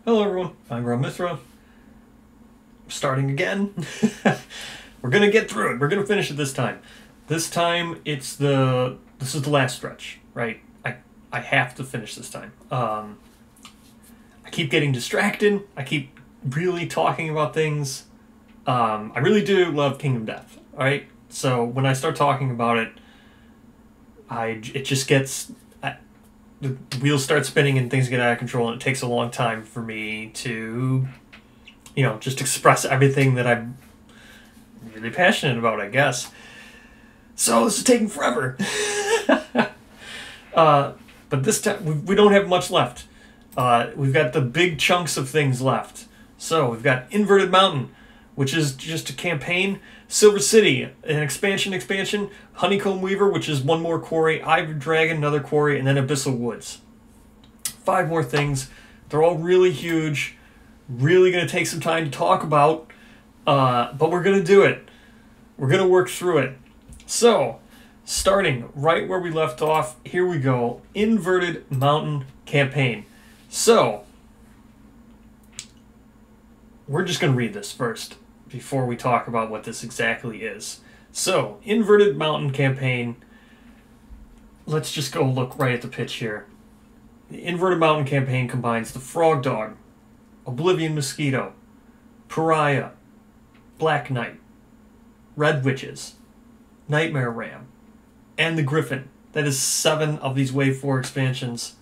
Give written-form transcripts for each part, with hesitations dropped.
Hello everyone, I'm Rob Mithra. Starting again. We're gonna get through it. We're gonna finish it this time. This time this is the last stretch, right? I have to finish this time. I keep getting distracted. I keep really talking about things. I really do love Kingdom Death, alright? So when I start talking about it, it just gets... the wheels start spinning and things get out of control, and it takes a long time for me to, just express everything that I'm really passionate about, I guess. So this is taking forever. But this time, we don't have much left. We've got the big chunks of things left. So we've got Inverted Mountain, which is just a campaign. Silver City, an expansion. Honeycomb Weaver, which is one more quarry. Ivory Dragon, another quarry. And then Abyssal Woods. 5 more things. They're all really huge. Really going to take some time to talk about. But we're going to do it. We're going to work through it. So, starting right where we left off, here we go. Inverted Mountain Campaign. So, we're just going to read this first before we talk about what this exactly is. So, Inverted Mountain Campaign. Let's just go look right at the pitch here. The Inverted Mountain Campaign combines the Frogdog, Oblivion Mosquito, Pariah, Black Knight, Red Witches, Nightmare Ram, and the Gryphon. That is 7 of these Wave 4 expansions.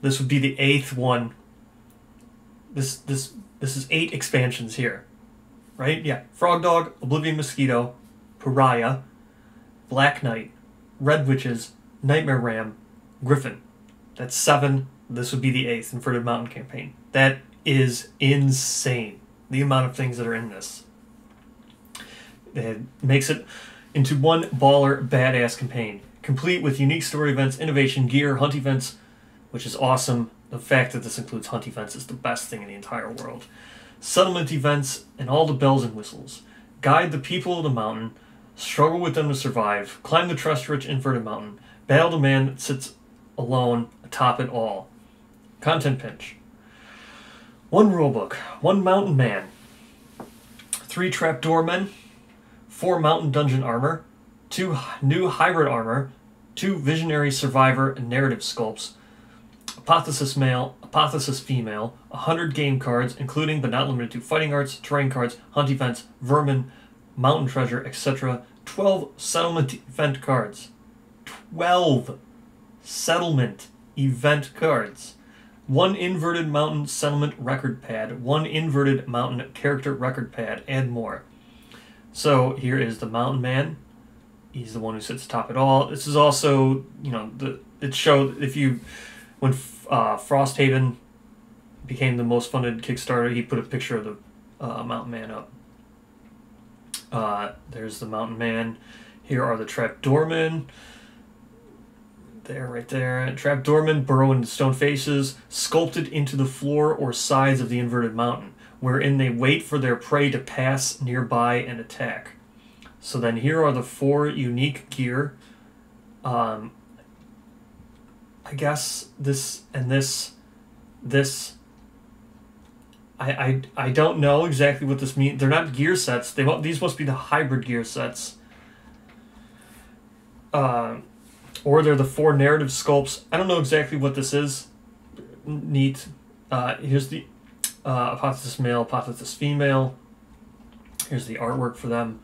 This would be the 8th one. This is 8 expansions here. Right? Yeah. Frogdog, Oblivion Mosquito, Pariah, Black Knight, Red Witches, Nightmare Ram, Gryphon. That's 7. This would be the 8th Inverted Mountain Campaign. That is insane. The amount of things that are in this. It makes it into one baller, badass campaign. Complete with unique story events, innovation, gear, hunt events, which is awesome. The fact that this includes hunt events is the best thing in the entire world. Settlement events, and all the bells and whistles. Guide the people of the mountain, struggle with them to survive, climb the trust-rich Inverted Mountain, battle the man that sits alone atop it all. Content pinch. 1 rulebook, 1 mountain man, 3 trapdoor men, 4 mountain dungeon armor, 2 new hybrid armor, 2 visionary survivor and narrative sculpts, Hypothesis male, Hypothesis female, 100 game cards, including but not limited to fighting arts, terrain cards, hunt events, vermin, mountain treasure, etc. 12 settlement event cards. 12 settlement event cards. 1 Inverted Mountain settlement record pad, 1 Inverted Mountain character record pad, and more. So here is the Mountain Man. He's the one who sits atop it all. This is also, it showed if you... When Frosthaven became the most funded Kickstarter, he put a picture of the Mountain Man up. There's the Mountain Man. Here are the Trapdoormen. There, right there. Trapdoormen burrow into stone faces, sculpted into the floor or sides of the Inverted Mountain, wherein they wait for their prey to pass nearby and attack. So then here are the 4 unique gear. I guess this and this. I don't know exactly what this means. They're not gear sets. These must be the hybrid gear sets. Or they're the 4 narrative sculpts. I don't know exactly what this is. Neat. Here's the Hypothesis male, Hypothesis female. Here's the artwork for them.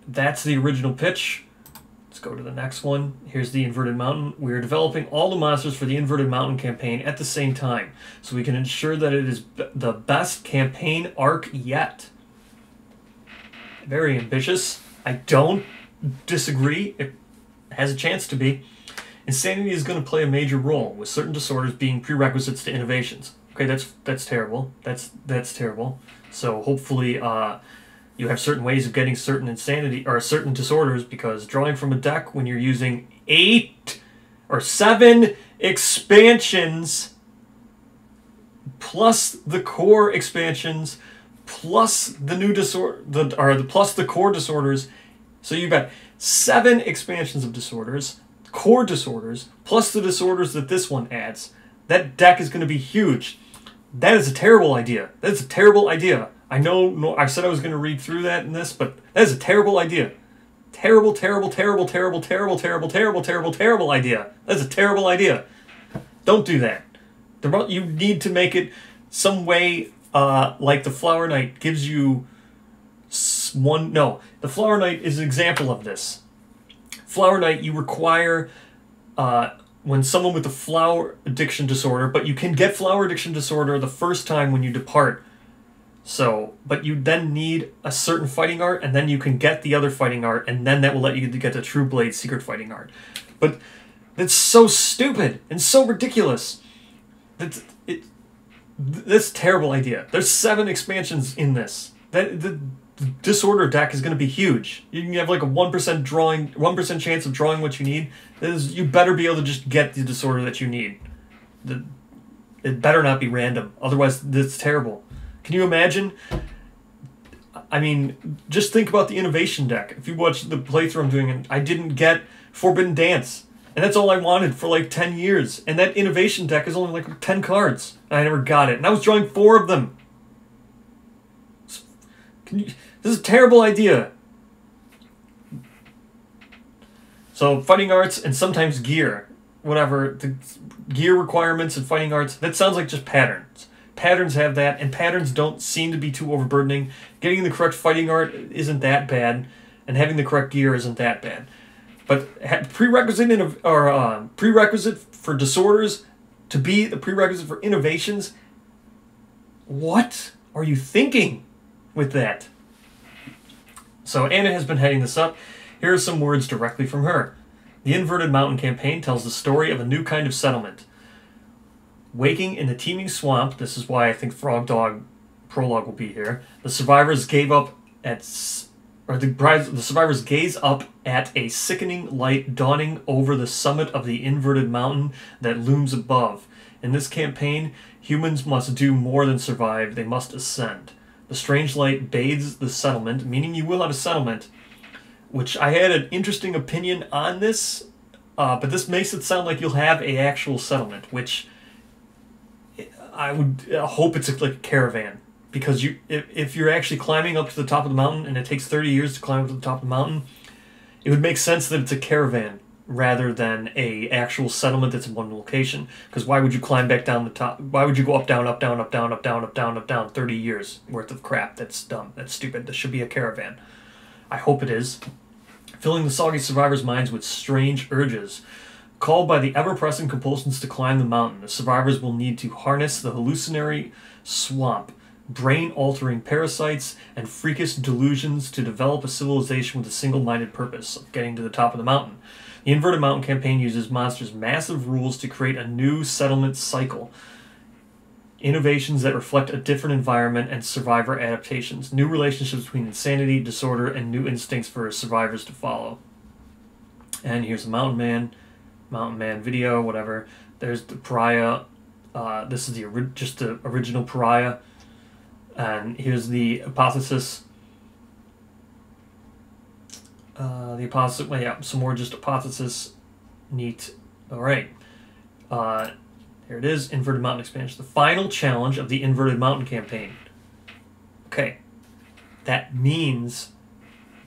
That's the original pitch. Let's go to the next one. Here's the Inverted Mountain. We're developing all the monsters for the Inverted Mountain campaign at the same time, so we can ensure that it is the best campaign arc yet. Very ambitious. I don't disagree. It has a chance to be. Insanity is going to play a major role, with certain disorders being prerequisites to innovations. Okay, that's terrible. That's terrible. So hopefully, you have certain ways of getting certain insanity or certain disorders, because drawing from a deck when you're using 8 or 7 expansions plus the core expansions plus the new plus the core disorders. So you've got 7 expansions of disorders, core disorders, plus the disorders that this one adds. That deck is going to be huge. That is a terrible idea. That's a terrible idea. I know, no, I said I was going to read through that in this, but that is a terrible idea. Terrible, terrible, terrible, terrible, terrible, terrible, terrible, terrible, terrible idea. That's a terrible idea. Don't do that. You need to make it some way, like the Flower Knight gives you one... No, the Flower Knight is an example of this. Flower Knight, you require... when someone with a flower addiction disorder, but you can get flower addiction disorder the first time when you depart. So, but you then need a certain fighting art, and then you can get the other fighting art, and then that will let you get the True Blade secret fighting art. But that's so stupid and so ridiculous. That's a terrible idea. There's 7 expansions in this. The Disorder deck is going to be huge. You can have like a 1% chance of drawing what you need. You better be able to just get the Disorder that you need. It better not be random. Otherwise, it's terrible. Can you imagine? I mean, just think about the Innovation deck. If you watch the playthrough I'm doing, I didn't get Forbidden Dance. And that's all I wanted for like 10 years. And that Innovation deck is only like 10 cards. And I never got it. And I was drawing 4 of them. This is a terrible idea. So fighting arts and sometimes gear. Whatever. The gear requirements and fighting arts. That sounds like just patterns. Patterns have that. And patterns don't seem to be too overburdening. Getting the correct fighting art isn't that bad. And having the correct gear isn't that bad. But prerequisite for disorders to be the prerequisite for innovations. What are you thinking with that? So Anna has been heading this up. Here are some words directly from her. The Inverted Mountain campaign tells the story of a new kind of settlement. Waking in the teeming swamp, this is why I think Frogdog prologue will be here. The survivors gaze up at a sickening light dawning over the summit of the inverted mountain that looms above. In this campaign, humans must do more than survive, they must ascend. The strange light bathes the settlement, meaning you will have a settlement, which I had an interesting opinion on this, but this makes it sound like you'll have an actual settlement, which I would hope it's like a caravan. Because if you're actually climbing up to the top of the mountain, and it takes 30 years to climb up to the top of the mountain, it would make sense that it's a caravan rather than a actual settlement that's in one location. Because why would you climb back down the top? Why would you go up, down, up, down, up, down, up, down, up, down, up, down, 30 years worth of crap? That's dumb. That's stupid. This should be a caravan. I hope it is. Filling the soggy survivors' minds with strange urges. Called by the ever-pressing compulsions to climb the mountain, the survivors will need to harness the hallucinatory swamp, brain-altering parasites, and freakish delusions to develop a civilization with a single-minded purpose of getting to the top of the mountain. The Inverted Mountain campaign uses monsters' massive rules to create a new settlement cycle. Innovations that reflect a different environment and survivor adaptations. New relationships between insanity, disorder, and new instincts for survivors to follow. And here's the Mountain Man video, whatever. There's the Pariah. This is just the original Pariah. And here's the hypothesis. Some more just hypothesis. Neat. All right. Here it is, Inverted Mountain expansion. The final challenge of the Inverted Mountain campaign. Okay. That means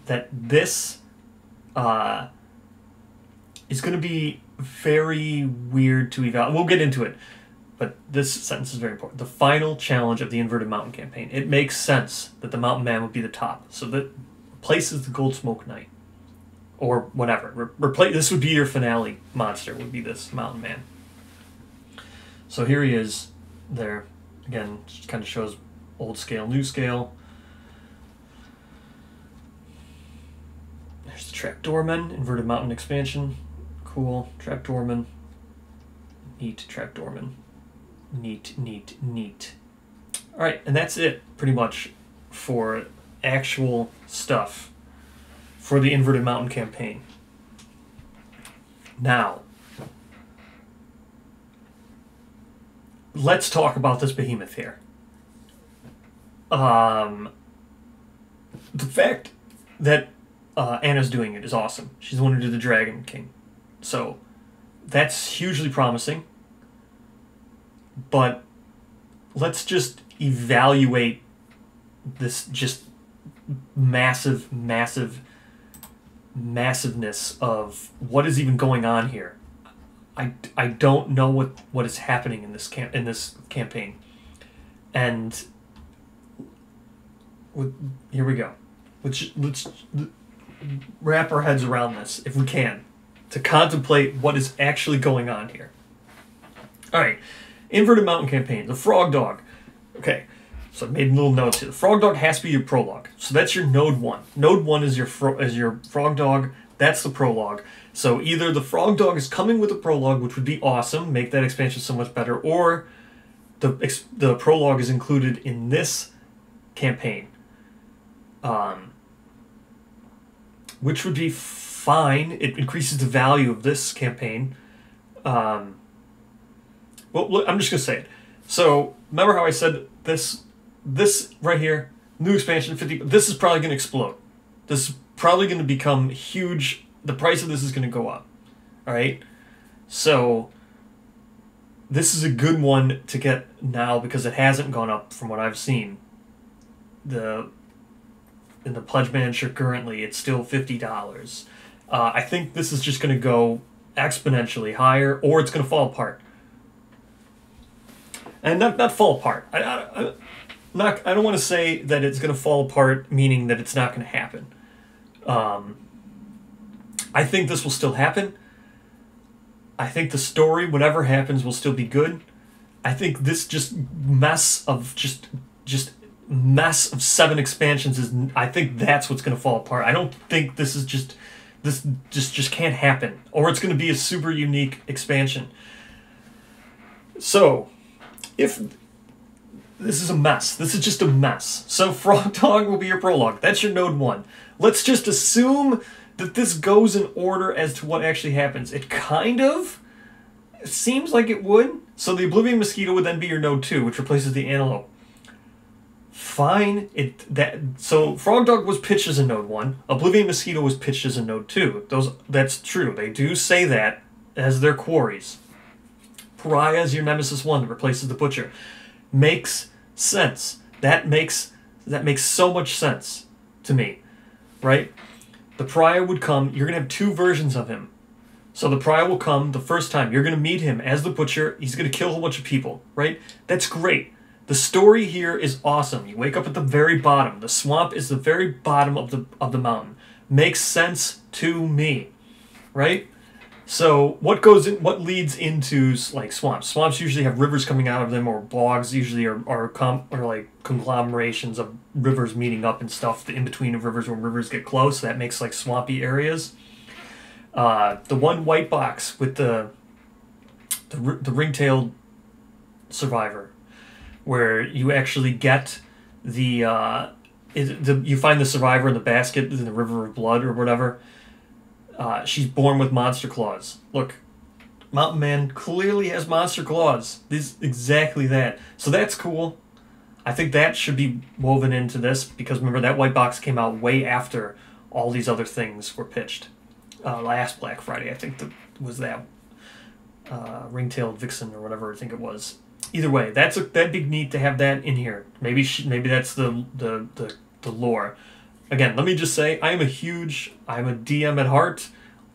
that this is going to be very weird to evaluate. We'll get into it. But this sentence is very important. The final challenge of the Inverted Mountain campaign. It makes sense that the Mountain Man would be the top. So that replaces the Gold Smoke Knight. Or whatever. This would be your finale monster, would be this Mountain Man. So here he is there. Again, just kind of shows old scale, new scale. There's the Trapdoorman, Inverted Mountain expansion. Cool. Trapdoorman. Neat Trapdoorman. Neat, neat, neat. Alright, and that's it, pretty much, for actual stuff for the Inverted Mountain campaign. Now, let's talk about this behemoth here. The fact that Anna's doing it is awesome. She's the one who did the Dragon King. So, that's hugely promising. But let's just evaluate this just massiveness of what is even going on here. I don't know what is happening in this campaign, and here we go. Let's wrap our heads around this if we can, to contemplate what is actually going on here. All right, Inverted Mountain campaign, the Frogdog. Okay, so I made little notes here. The Frogdog has to be your prologue, so that's your node 1. Node 1 is your Frogdog. That's the prologue. So either the Frogdog is coming with a prologue, which would be awesome, make that expansion so much better, or the prologue is included in this campaign, which would be fine. It increases the value of this campaign. Well, look, I'm just gonna say it. So remember how I said this right here, new expansion 50. This is probably gonna explode. This is probably gonna become huge. The price of this is gonna go up. All right. So this is a good one to get now because it hasn't gone up from what I've seen. In the pledge manager currently, it's still $50. I think this is just going to go exponentially higher, or it's going to fall apart. And not fall apart. I don't want to say that it's going to fall apart, meaning that it's not going to happen. I think this will still happen. I think the story, whatever happens, will still be good. I think this mess of 7 expansions is. I think that's what's going to fall apart. I don't think this just can't happen, or it's going to be a super unique expansion. So, if this is a mess, this is just a mess. So Frogdog will be your prologue. That's your node 1. Let's just assume that this goes in order as to what actually happens. It kind of seems like it would. So the Oblivion Mosquito would then be your node 2, which replaces the Antelope. Fine. So Frogdog was pitched as a node 1. Oblivion Mosquito was pitched as a node 2. That's true. They do say that as their quarries. Pariah is your Nemesis 1 that replaces the Butcher. Makes sense. That makes so much sense to me, right? The Pariah would come. You're gonna have 2 versions of him. So the Pariah will come the first time. You're gonna meet him as the Butcher. He's gonna kill a whole bunch of people, right? That's great. The story here is awesome. You wake up at the very bottom. The swamp is the very bottom of the mountain. Makes sense to me, right? So what leads into like swamps? Swamps usually have rivers coming out of them, or bogs usually are like conglomerations of rivers meeting up and stuff. The in between of rivers, when rivers get close, that makes like swampy areas. The one white box with the ring-tailed survivor, where you actually get you find the survivor in the basket in the river of blood or whatever. She's born with monster claws. Look, Mountain Man clearly has monster claws. This exactly that. So that's cool. I think that should be woven into this, because remember, that white box came out way after all these other things were pitched. Last Black Friday, I think was that ring-tailed vixen or whatever I think it was. Either way, that'd be neat to have that in here. Maybe that's the lore. Again, let me just say, I'm a DM at heart.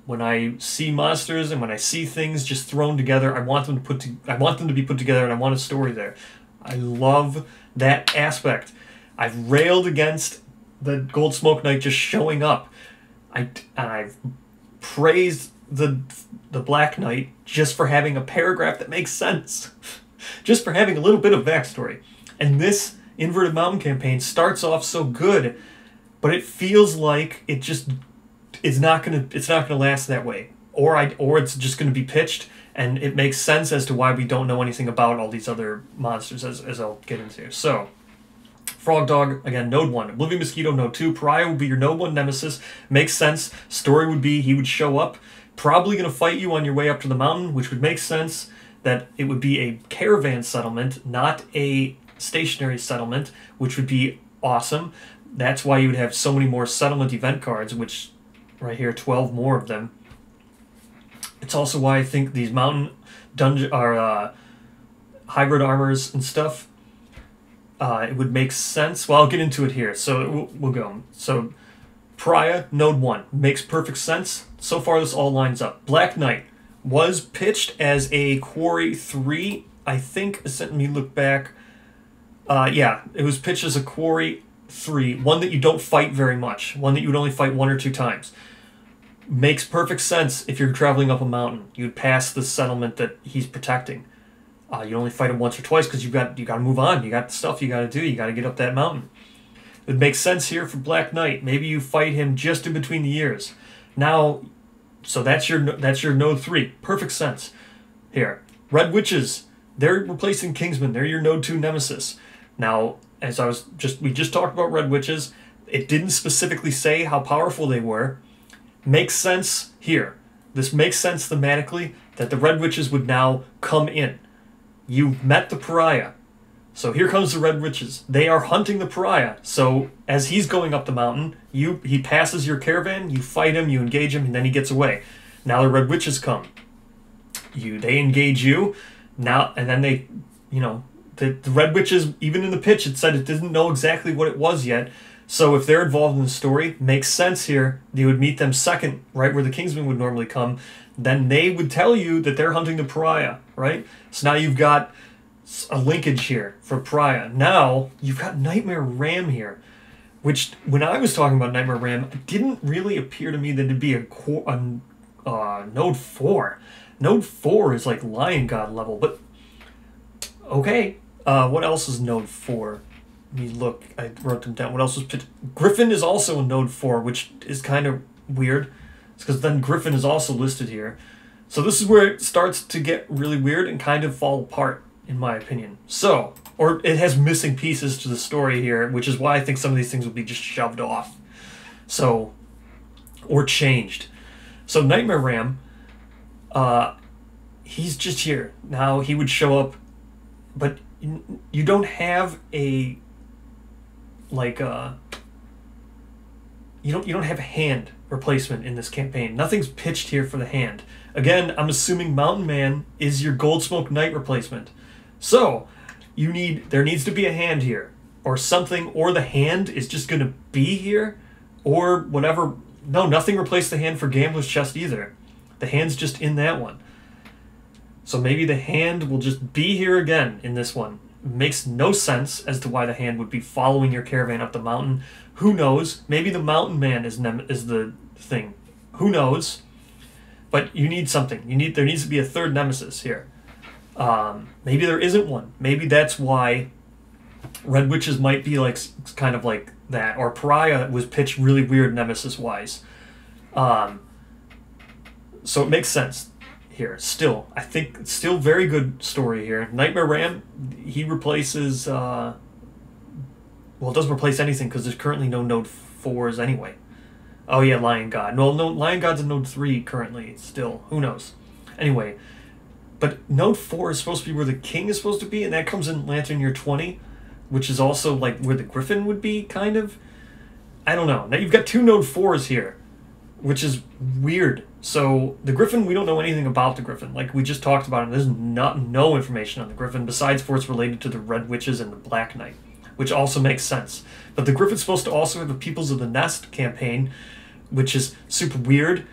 When I see monsters and when I see things just thrown together, I want them to be put together, and I want a story there. I love that aspect. I've railed against the Gold Smoke Knight just showing up. I've praised the Black Knight just for having a paragraph that makes sense. Just for having a little bit of backstory. And this Inverted Mountain campaign starts off so good, but it feels like it's not gonna last that way, or it's just gonna be pitched, and it makes sense as to why we don't know anything about all these other monsters, as I'll get into. So, Frogdog again, node 1. Oblivion Mosquito, node 2. Pariah would be your node 1 nemesis. Makes sense. Story would be he would show up, probably gonna fight you on your way up to the mountain, which would make sense that it would be a caravan settlement, not a stationary settlement, which would be awesome. That's why you would have so many more settlement event cards, which, right here, 12 more of them. It's also why I think these mountain dungeon hybrid armors and stuff it would make sense. Well, I'll get into it here. So we'll go. So Pariah, Node 1. Makes perfect sense. So far, this all lines up. Black Knight was pitched as a Quarry 3. I think, let me look back. Yeah, it was pitched as a Quarry 3. One that you don't fight very much. One that you would only fight 1 or 2 times. Makes perfect sense if you're traveling up a mountain. You'd pass the settlement that he's protecting. You only fight him once or twice because you got to move on. You got stuff you got to do. You got to get up that mountain. It makes sense here for Black Knight. Maybe you fight him just in between the years. Now, so that's your Node 3. Perfect sense. Here, Red Witches. They're replacing Kingsmen. They're your Node 2 nemesis. Now, as we just talked about Red Witches. It didn't specifically say how powerful they were. Makes sense here. This makes sense thematically that the Red Witches would now come in. You've met the Pariah. So here comes the Red Witches. They are hunting the Pariah. So as he's going up the mountain, he passes your caravan, you fight him, you engage him, and then he gets away. Now the Red Witches come. They engage you. Now and then they, the Red Witches, even in the pitch, it said it didn't know exactly what it was yet. So if they're involved in the story, makes sense here. You would meet them second, right where the Kingsmen would normally come. Then they would tell you that they're hunting the Pariah, right? So now you've got a linkage here for Pariah. Now you've got Nightmare Ram here, which when I was talking about Nightmare Ram, it didn't really appear to me that it'd be a Node 4. Node 4 is like Lion God level, but okay. What else is Node 4? Let me look. I wrote them down. What else was pitched? Gryphon is also a Node 4, which is kind of weird. It's because then Gryphon is also listed here. So this is where it starts to get really weird and kind of fall apart, in my opinion. So, or it has missing pieces to the story here, which is why I think some of these things will be just shoved off. So, or changed. So Nightmare Ram, he's just here. Now he would show up, but you don't have a, like, you don't have a hand replacement in this campaign. Nothing's pitched here for the hand. Again, I'm assuming Mountain Man is your Goldsmoke Knight replacement. So, there needs to be a hand here, or something, or the hand is just going to be here, or whatever. No, nothing replaced the hand for Gambler's Chest either. The hand's just in that one. So maybe the hand will just be here again in this one. It makes no sense as to why the hand would be following your caravan up the mountain. Who knows? Maybe the Mountain Man is the thing. Who knows? But you need something. There needs to be a third nemesis here. Maybe there isn't one. Maybe that's why Red Witches might be like kind of like that. Or Pariah was pitched really weird nemesis-wise. So it makes sense here. Still, I think it's still very good story here. Nightmare Ram, he replaces... well, it doesn't replace anything because there's currently no Node 4s anyway. Oh yeah, Lion God. No, Lion God's a Node 3 currently still. Who knows? Anyway, but Node 4 is supposed to be where the King is supposed to be, and that comes in Lantern Year 20, which is also like where the Gryphon would be, kind of. I don't know. Now you've got 2 Node 4s here, which is weird. So the Gryphon, we don't know anything about the Gryphon. Like we just talked about it, there's no information on the Gryphon besides for it's related to the Red Witches and the Black Knight, which also makes sense. But the Gryphon's supposed to also have a Peoples of the Nest campaign, which is super weird.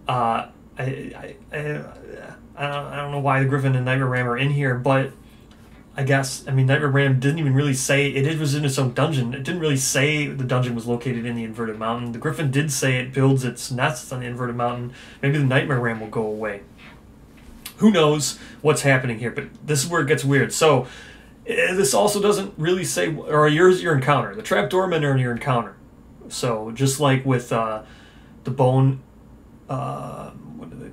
I don't know why the Gryphon and Nightmare Ram are in here, but I guess, Nightmare Ram didn't even really say, it was in its own dungeon. It didn't really say the dungeon was located in the Inverted Mountain. The Gryphon did say it builds its nests on the Inverted Mountain. Maybe the Nightmare Ram will go away. Who knows what's happening here, but this is where it gets weird. So, this also doesn't really say, or here's your encounter. The Trapdoormen are in your encounter. So, just like with the Bone, what are they?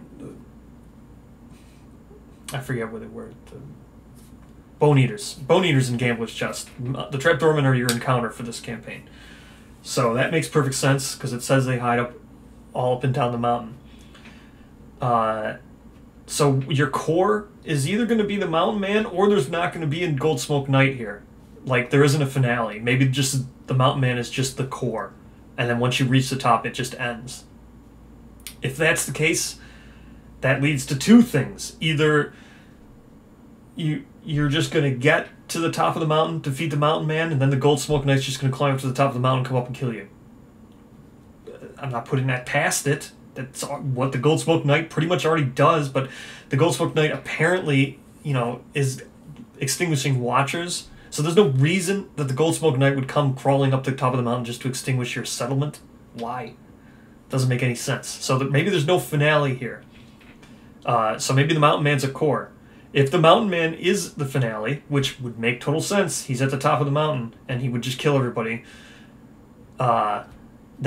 I forget what they were. The Bone Eaters. Bone Eaters in Gambler's Chest. The Trapdoormen are your encounter for this campaign. So that makes perfect sense, because it says they hide all up and down the mountain. So your core is either going to be the Mountain Man, or there's not going to be a Goldsmoke Knight here. Like, there isn't a finale. Maybe just the Mountain Man is just the core. And then once you reach the top, it just ends. If that's the case, that leads to 2 things. Either you're just going to get to the top of the mountain, defeat the mountain man, and then the Gold Smoke Knight's just going to climb up to the top of the mountain, come up and kill you. I'm not putting that past it. That's what the Gold Smoke Knight pretty much already does, but the Gold Smoke Knight apparently, you know, is extinguishing Watchers. So there's no reason that the Gold Smoke Knight would come crawling up the top of the mountain just to extinguish your settlement. Why? Doesn't make any sense. So that maybe there's no finale here. So maybe the Mountain Man's a core. If the Mountain Man is the finale, which would make total sense, he's at the top of the mountain and he would just kill everybody, then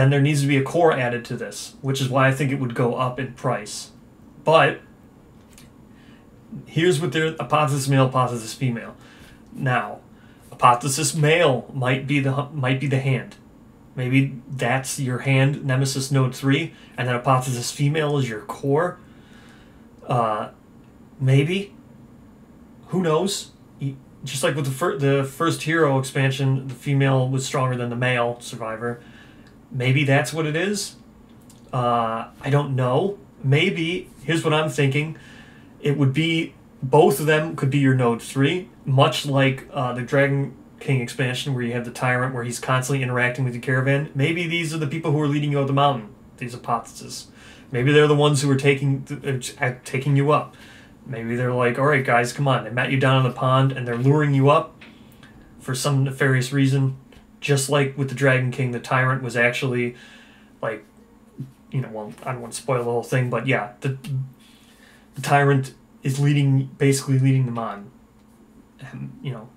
there needs to be a core added to this, which is why I think it would go up in price. But here's what they're: hypothesis male, hypothesis female. Now, hypothesis male might be the hand. Maybe that's your hand, Nemesis Node 3, and then hypothesis female is your core. Maybe. Who knows? Just like with the first hero expansion, the female was stronger than the male survivor. Maybe that's what it is. I don't know. Maybe, here's what I'm thinking. It would be, both of them could be your Node 3, much like the Dragon King expansion where you have the Tyrant where he's constantly interacting with the caravan. Maybe these are the people who are leading you up the mountain, these hypotheses. Maybe they're the ones who are taking you up. Maybe they're like, all right, guys, come on. They met you down in the pond, and they're luring you up for some nefarious reason. Just like with the Dragon King, the Tyrant was actually, like, you know, well, I don't want to spoil the whole thing, but yeah, the Tyrant is basically leading them on. And, you know,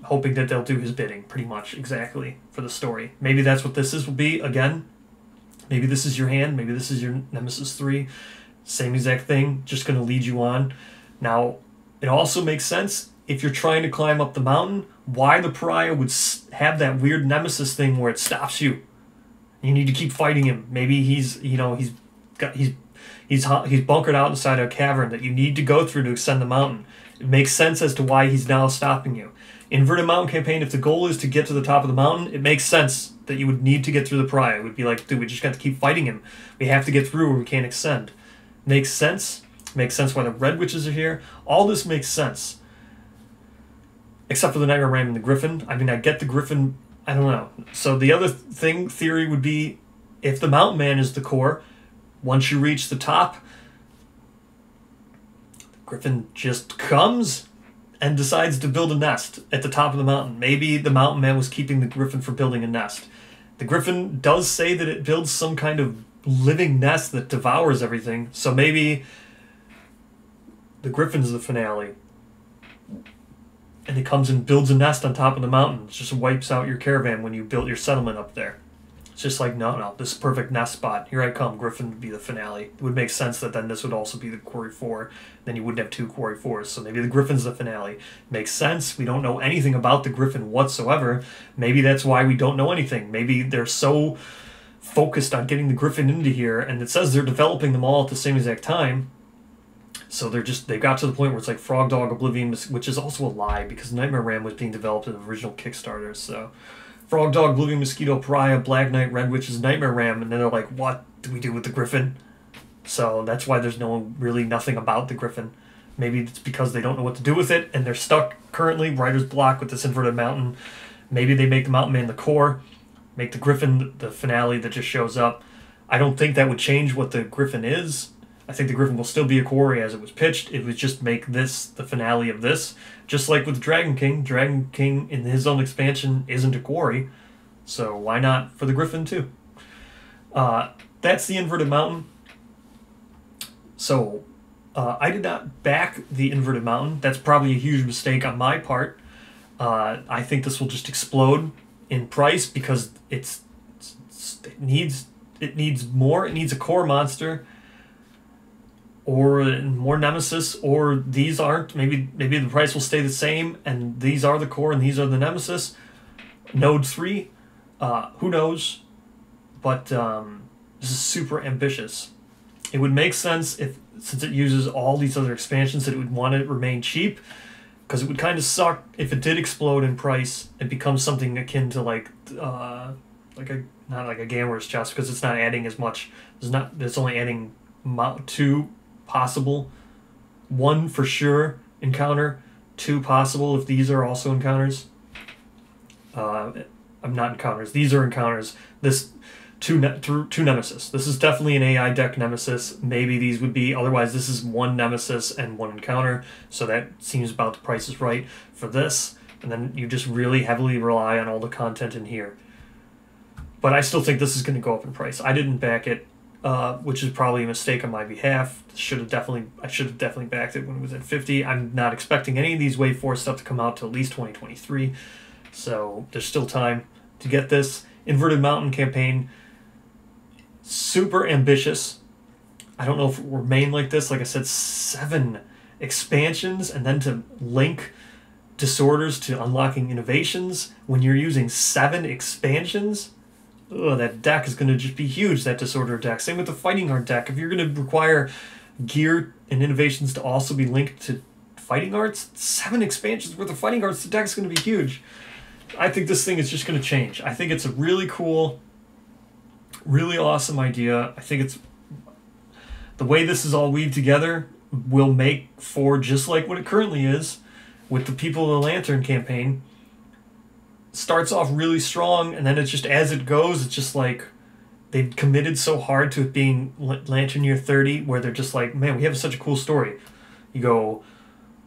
hoping that they'll do his bidding, pretty much, exactly, for the story. Maybe that's what this will be, again. Maybe this is your hand, maybe this is your Nemesis 3. Same exact thing, just going to lead you on. Now, it also makes sense, if you're trying to climb up the mountain, why the Pariah would have that weird Nemesis thing where it stops you. You need to keep fighting him. Maybe he's bunkered out inside a cavern that you need to go through to ascend the mountain. It makes sense as to why he's now stopping you. Inverted Mountain Campaign, if the goal is to get to the top of the mountain, it makes sense that you would need to get through the Pariah. It would be like, dude, we just got to keep fighting him. We have to get through or we can't ascend. Makes sense. Makes sense why the Red Witches are here. All this makes sense. Except for the Nightmare Ram and the Gryphon. I mean, I get the Gryphon. I don't know. So the other theory would be, if the Mountain Man is the core, once you reach the top, the Gryphon just comes and decides to build a nest at the top of the mountain. Maybe the Mountain Man was keeping the Gryphon from building a nest. The Gryphon does say that it builds some kind of living nest that devours everything, so maybe the Gryphon's the finale. And it comes and builds a nest on top of the mountain. It just wipes out your caravan when you built your settlement up there. It's just like, no, this is perfect nest spot. Here I come. Gryphon would be the finale. It would make sense that then this would also be the Quarry 4. Then you wouldn't have 2 Quarry 4s. So maybe the Gryphon's the finale. Makes sense. We don't know anything about the Gryphon whatsoever. Maybe that's why we don't know anything. Maybe they're so focused on getting the Gryphon into here, and it says they're developing them all at the same exact time. So they got to the point where it's like Frogdog, Oblivion, which is also a lie because Nightmare Ram was being developed in the original Kickstarter. So Frogdog, Oblivion, Mosquito, Pariah, Black Knight, Red Witches, Nightmare Ram, and then they're like, what do we do with the Gryphon? So that's why there's nothing about the Gryphon. Maybe it's because they don't know what to do with it, and they're stuck currently, writer's block with this inverted mountain. Maybe they make the Mountain Man the core, make the Gryphon the finale that just shows up. I don't think that would change what the Gryphon is. I think the Gryphon will still be a quarry as it was pitched. It would just make this the finale of this. Just like with Dragon King. Dragon King in his own expansion isn't a quarry. So why not for the Gryphon too? That's the Inverted Mountain. So I did not back the Inverted Mountain. That's probably a huge mistake on my part. I think this will just explode in price because it needs more. It needs a core monster. Or more Nemesis, or these aren't. Maybe the price will stay the same, and these are the core, and these are the Nemesis. Node 3, who knows? But this is super ambitious. It would make sense since it uses all these other expansions, that it would want to remain cheap, because it would kind of suck if it did explode in price. It becomes something akin to not like a Gamera's Chest, because it's not adding as much. It's only adding 2 possible, 1 for sure encounter, 2 possible if these are also encounters. I'm not encounters. These are encounters. This two nemesis. This is definitely an AI deck nemesis. Maybe these would be. Otherwise, this is 1 nemesis and 1 encounter. So that seems about the price is right for this. And then you just really heavily rely on all the content in here. But I still think this is going to go up in price. I didn't back it, which is probably a mistake on my behalf. I should have definitely backed it when it was at 50. I'm not expecting any of these Wave 4 stuff to come out till at least 2023. So there's still time to get this. Inverted Mountain campaign, super ambitious. I don't know if it will remain like this. Like I said, 7 expansions, and then to link disorders to unlocking innovations when you're using 7 expansions. Ugh, that deck is going to just be huge, that disorder deck. Same with the fighting art deck. If you're going to require gear and innovations to also be linked to fighting arts, 7 expansions worth of fighting arts, the deck's going to be huge. I think this thing is just going to change. I think it's a really cool, really awesome idea. I think it's the way this is all weaved together will make for just like what it currently is with the People of the Lantern campaign. Starts off really strong, and then it's just as it goes, it's just like they've committed so hard to it being Lantern Year 30, where they're just like, man, we have such a cool story. You go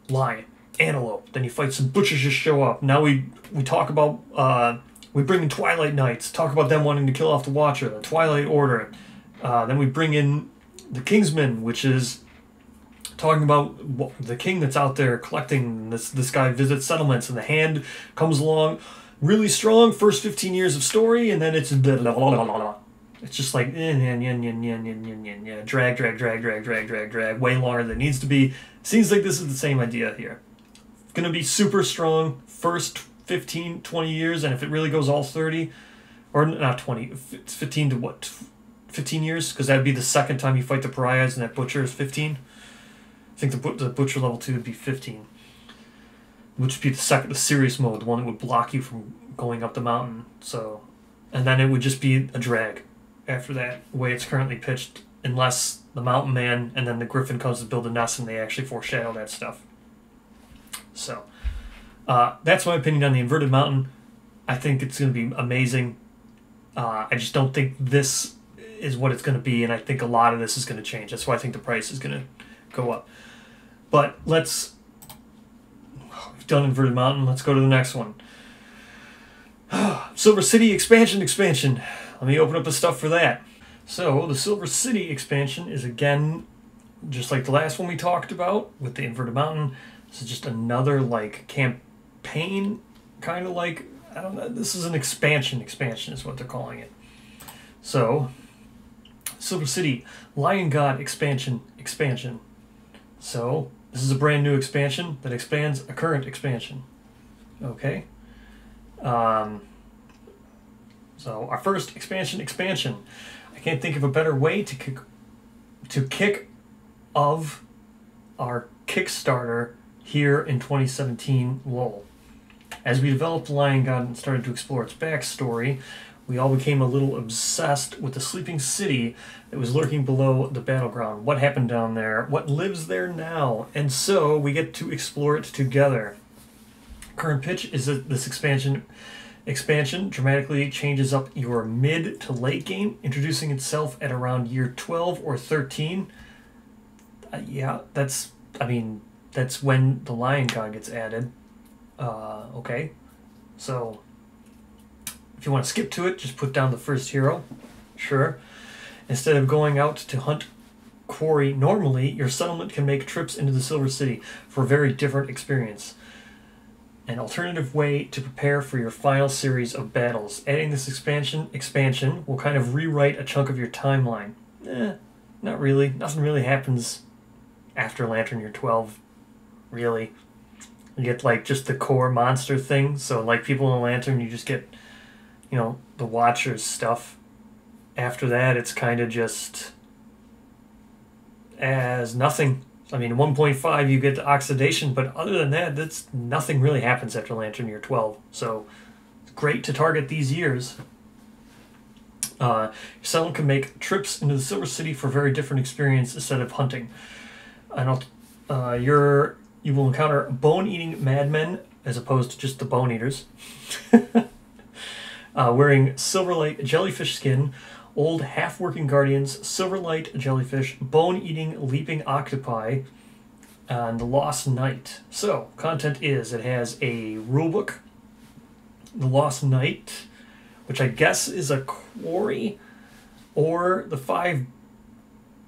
lion, antelope, then you fight some butchers just show up. Now we talk about we bring in Twilight Knights, talk about them wanting to kill off the Watcher, the Twilight Order. Then we bring in the Kingsman, which is talking about the king that's out there collecting. This guy visits settlements, and the Hand comes along. Really strong first 15 years of story, and then it's blah, blah, blah, blah, blah. It's just like drag way longer than it needs to be. Seems like this is the same idea here. It's gonna be super strong first 15, 20 years, and if it really goes all 30, or not 20, it's 15 to what? 15 years, because that'd be the second time you fight the Pariahs, and that Butcher is 15. I think the Butcher level 2 would be 15. Which would be the serious mode, the one that would block you from going up the mountain. So, and then it would just be a drag after that, the way it's currently pitched, unless the Mountain Man and then the Gryphon comes to build a nest, and they actually foreshadow that stuff. So, that's my opinion on the Inverted Mountain. I think it's going to be amazing. I just don't think this is what it's going to be, and I think a lot of this is going to change. That's why I think the price is going to go up. But let's... We've done Inverted Mountain. Let's go to the next one. Silver City expansion. Let me open up the stuff for that. So the Silver City expansion is, again, just like the last one we talked about with the Inverted Mountain. This is just another like campaign, kind of like, I don't know, this is an expansion is what they're calling it. So Silver City Lion God expansion. So this is a brand new expansion that expands a current expansion. Okay. So our first expansion. I can't think of a better way to kick of our Kickstarter here in 2017 lull. As we developed Lion God and started to explore its backstory, we all became a little obsessed with the sleeping city that was lurking below the battleground. What happened down there? What lives there now? And so we get to explore it together. Current pitch is that this expansion dramatically changes up your mid to late game, introducing itself at around year 12 or 13. Yeah, that's when the Lion God gets added. Okay, so if you want to skip to it, just put down the first hero. Sure. Instead of going out to hunt quarry normally, your settlement can make trips into the Silver City for a very different experience. An alternative way to prepare for your final series of battles. Adding this expansion will kind of rewrite a chunk of your timeline. Not really. Nothing really happens after Lantern Year 12, really. You get like just the core monster thing. So like People in the Lantern, you just get, the Watcher's stuff. After that, it's kind of just as nothing. I mean, 1.5, you get the oxidation, but other than that, nothing really happens after Lantern Year 12. So it's great to target these years. Your settlement can make trips into the Silver City for a very different experience instead of hunting. Your You will encounter bone-eating madmen as opposed to just the bone eaters. Wearing silverlight jellyfish skin, old half-working guardians, silverlight jellyfish, bone-eating leaping octopi, and the Lost Knight. So, content is, it has a rulebook, the Lost Knight, which I guess is a quarry, or the five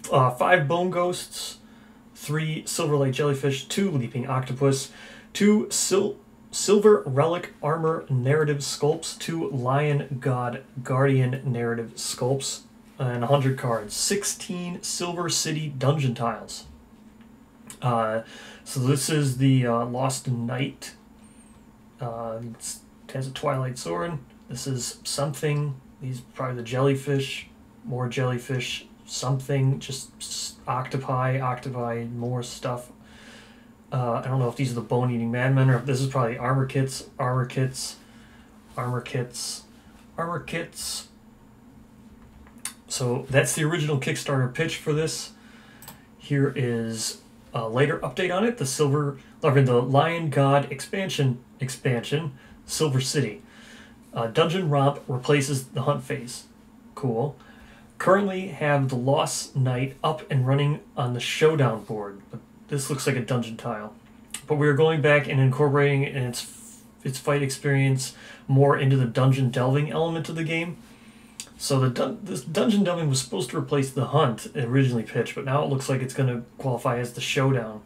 bone ghosts, 3 silverlight jellyfish, 2 leaping octopus, 2 silver relic armor narrative sculpts, 2 lion god guardian narrative sculpts, and 100 cards, 16 silver city dungeon tiles. So this is the Lost Knight. It has a twilight sword. This is something. These are probably the jellyfish, more jellyfish, something, just octopi, more stuff. I don't know if these are the bone-eating madmen or if this is probably armor kits. So that's the original Kickstarter pitch for this. Here is a later update on it. The Lion God expansion, Silver City. Dungeon Romp replaces the hunt phase. Cool. Currently have the Lost Knight up and running on the Showdown board. But this looks like a dungeon tile. But we are going back and incorporating in its fight experience more into the dungeon delving element of the game. So this dungeon delving was supposed to replace the hunt originally pitched, but now it looks like it's going to qualify as the showdown.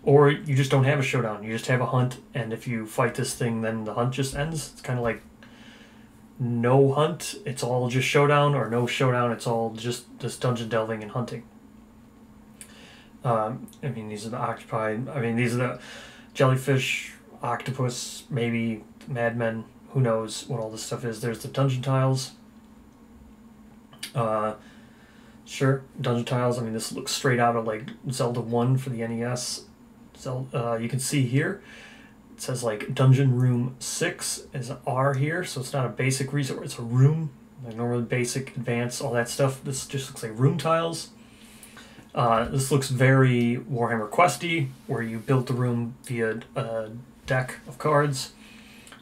Or you just don't have a showdown. You just have a hunt, and if you fight this thing, then the hunt just ends. It's kind of like no hunt, it's all just showdown, or no showdown, it's all just this dungeon delving and hunting. I mean, these are the octopi. I mean, these are the jellyfish, octopus, maybe madmen. Who knows what all this stuff is. There's the dungeon tiles. Sure, dungeon tiles. I mean, this looks straight out of like Zelda 1 for the NES. You can see here, it says like Dungeon Room 6 is an R here, so it's not a basic resource, it's a room. Like normally basic, advanced, all that stuff. This just looks like room tiles. This looks very Warhammer Questy, where you built the room via a deck of cards,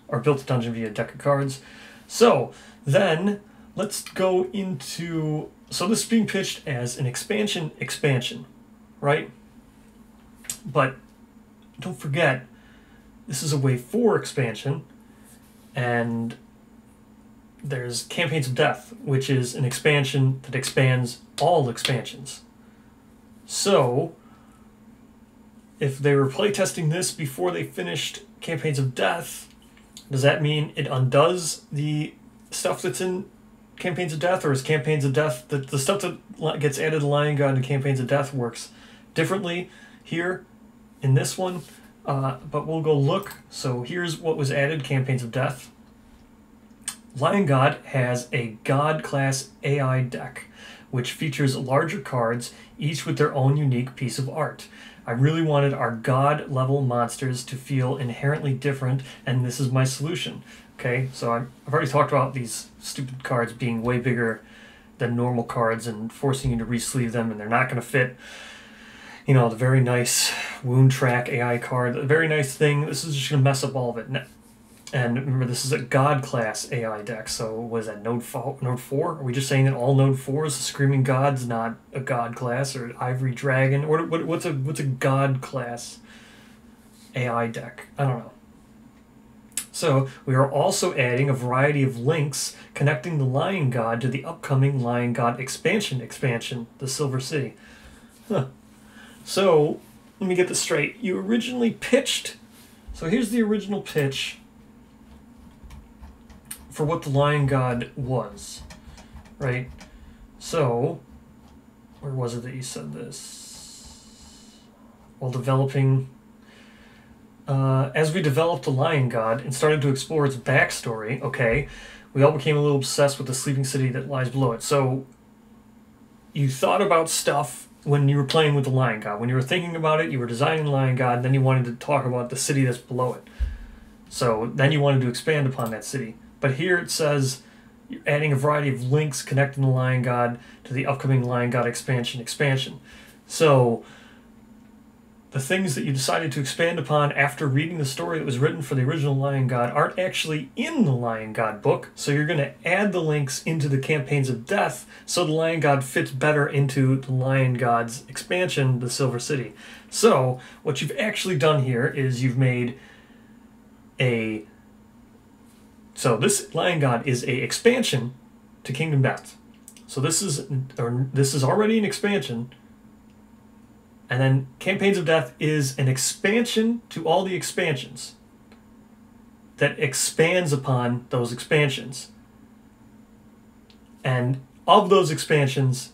or built the dungeon via a deck of cards. So then let's go into, so this is being pitched as an expansion, right? But don't forget, this is a Wave 4 expansion, and there's Campaigns of Death, which is an expansion that expands all expansions. So, if they were playtesting this before they finished Campaigns of Death, does that mean it undoes the stuff that's in Campaigns of Death, or is Campaigns of Death, the stuff that gets added to Lion God and Campaigns of Death works differently here in this one? But we'll go look. So here's what was added, Campaigns of Death. Lion God has a God class AI deck, which features larger cards, each with their own unique piece of art. I really wanted our God level monsters to feel inherently different, and this is my solution. Okay, so I've already talked about these stupid cards being way bigger than normal cards and forcing you to re-sleeve them, and they're not going to fit, you know, the very nice Wound Track AI card. The very nice thing, this is just going to mess up all of it. And remember, this is a God class AI deck, so what is that, Node 4? Are we just saying that all Node 4 is a Screaming God's not a God class, or Ivory Dragon? What's a God class AI deck? I don't know. So we are also adding a variety of links connecting the Lion God to the upcoming Lion God expansion, the Silver City. Huh. So let me get this straight. You originally pitched, so here's the original pitch for what the Lion God was, right? So, where was it that you said this? While developing, as we developed the Lion God and started to explore its backstory, okay, we all became a little obsessed with the sleeping city that lies below it. So, you thought about stuff when you were playing with the Lion God. When you were thinking about it, you were designing the Lion God, and then you wanted to talk about the city that's below it. So, then you wanted to expand upon that city. But here it says you're adding a variety of links connecting the Lion God to the upcoming Lion God expansion. So the things that you decided to expand upon after reading the story that was written for the original Lion God aren't actually in the Lion God book, so you're going to add the links into the Campaigns of Death so the Lion God fits better into the Lion God's expansion, the Silver City. So, what you've actually done here is you've made a... So this Lion God is a expansion to Kingdom Death. So this is already an expansion. And then Campaigns of Death is an expansion to all the expansions that expands upon those expansions. And of those expansions,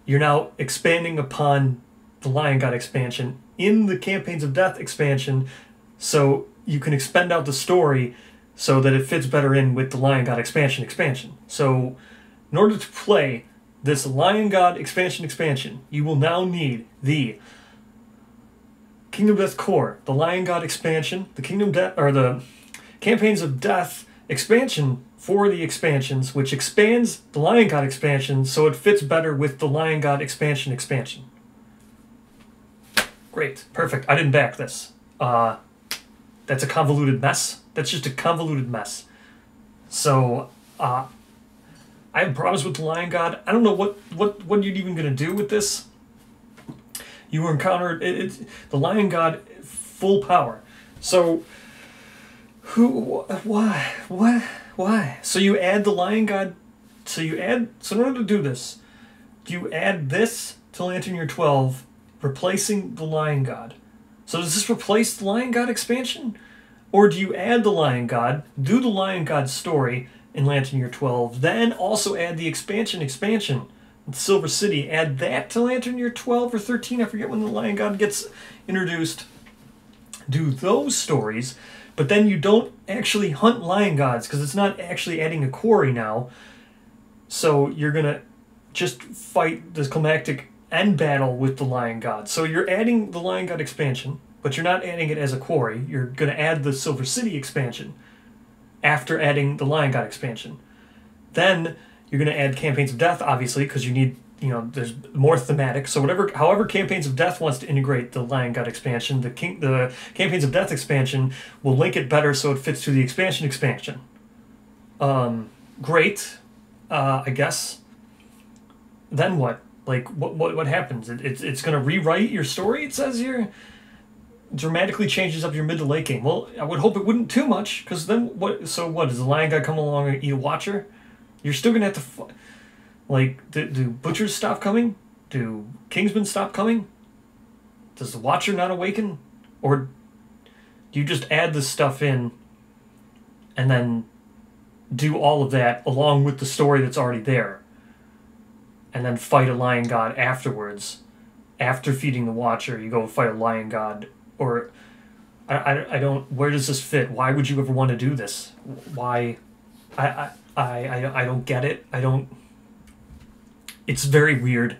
you're now expanding upon the Lion God expansion in the Campaigns of Death expansion, so you can expand out the story so that it fits better in with the Lion God expansion. So in order to play this Lion God expansion, you will now need the Kingdom of Death core, the Lion God expansion, the the Campaigns of Death expansion for the expansions, which expands the Lion God expansion so it fits better with the Lion God expansion. Great, perfect. I didn't back this. That's a convoluted mess. That's just a convoluted mess. So, I have problems with the Lion God. I don't know what you're even going to do with this. You encountered the Lion God full power. So, why? So you add the Lion God. So in order to do this, do you add this to Lantern Year 12, replacing the Lion God? So does this replace the Lion God expansion? Or do you add the Lion God, do the Lion God story in Lantern Year 12, then also add the expansion, Silver City, add that to Lantern Year 12 or 13, I forget when the Lion God gets introduced, do those stories, but then you don't actually hunt Lion Gods, because it's not actually adding a quarry now, so you're going to just fight this climactic end battle with the Lion God. So you're adding the Lion God expansion, but you're not adding it as a quarry. You're going to add the Silver City expansion after adding the Lion God expansion. Then you're going to add Campaigns of Death, obviously, because you need, there's more thematic. So however Campaigns of Death wants to integrate the Lion God expansion, the Campaigns of Death expansion will link it better so it fits to the expansion. Great, I guess. Then what? Like, what happens? It's going to rewrite your story, it says here? Dramatically changes up your mid to late game. Well, I would hope it wouldn't too much, because then what? So what, does the Lion God come along and eat a Watcher? You're still gonna have to do Butchers stop coming? Do Kingsmen stop coming? Does the Watcher not awaken? Or do you just add this stuff in and then do all of that along with the story that's already there, and then fight a Lion God afterwards? After feeding the Watcher, you go fight a Lion God. Or I don't. Where does this fit? Why would you ever want to do this? Why? I don't get it. I don't. It's very weird.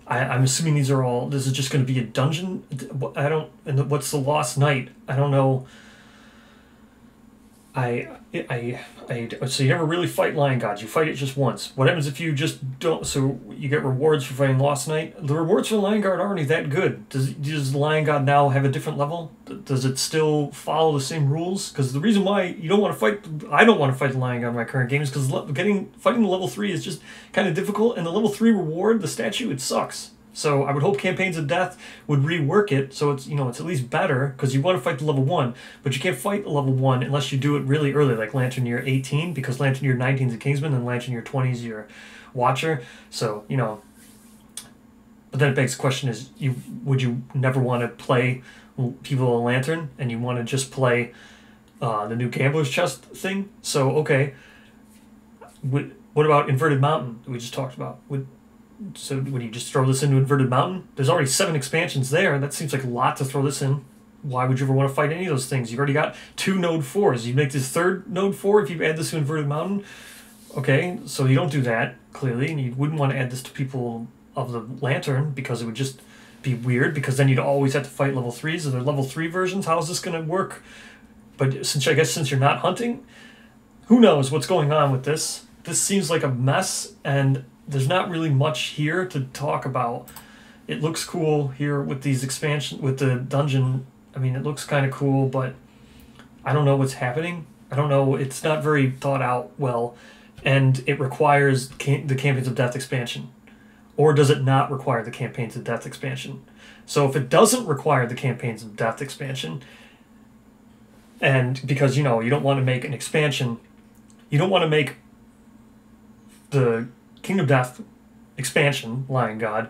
I'm assuming these are all. This is just going to be a dungeon. I don't. And what's the Lost Night? I don't know. So you never really fight Lion Gods. You fight it just once. What happens if you just don't? So you get rewards for fighting Lost Night. The rewards for the Lion God aren't that good. Does the Lion God now have a different level? Does it still follow the same rules? Because the reason why you don't want to fight, I don't want to fight the Lion God in my current game, is because fighting the level 3 is just kind of difficult, and the level 3 reward, the statue, it sucks. So I would hope Campaigns of Death would rework it so it's it's at least better, because you want to fight the level 1, but you can't fight the level 1 unless you do it really early, like Lantern Year 18, because Lantern Year 19 is a Kingsman and Lantern Year 20 is your Watcher. So, but then it begs the question is, would you never want to play People of Lantern, and you want to just play the new Gambler's Chest thing? So, okay. What about Inverted Mountain that we just talked about? So would you just throw this into Inverted Mountain? There's already 7 expansions there. That seems like a lot to throw this in. Why would you ever want to fight any of those things? You've already got 2 Node 4s. You make this 3rd Node 4 if you add this to Inverted Mountain. Okay, so you don't do that, clearly. And you wouldn't want to add this to People of the Lantern, because it would just be weird, because then you'd always have to fight level 3s. Are there level 3 versions? How is this going to work? But since you're not hunting, who knows what's going on with this? This seems like a mess, and there's not really much here to talk about. It looks cool here with these expansion, with the dungeon. I mean, it looks kind of cool, but I don't know what's happening. I don't know. It's not very thought out well, and it requires the Campaigns of Death expansion. Or does it not require the Campaigns of Death expansion? So if it doesn't require the Campaigns of Death expansion, and because, you know, you don't want to make an expansion, you don't want to make the Kingdom of Death expansion, Lion God,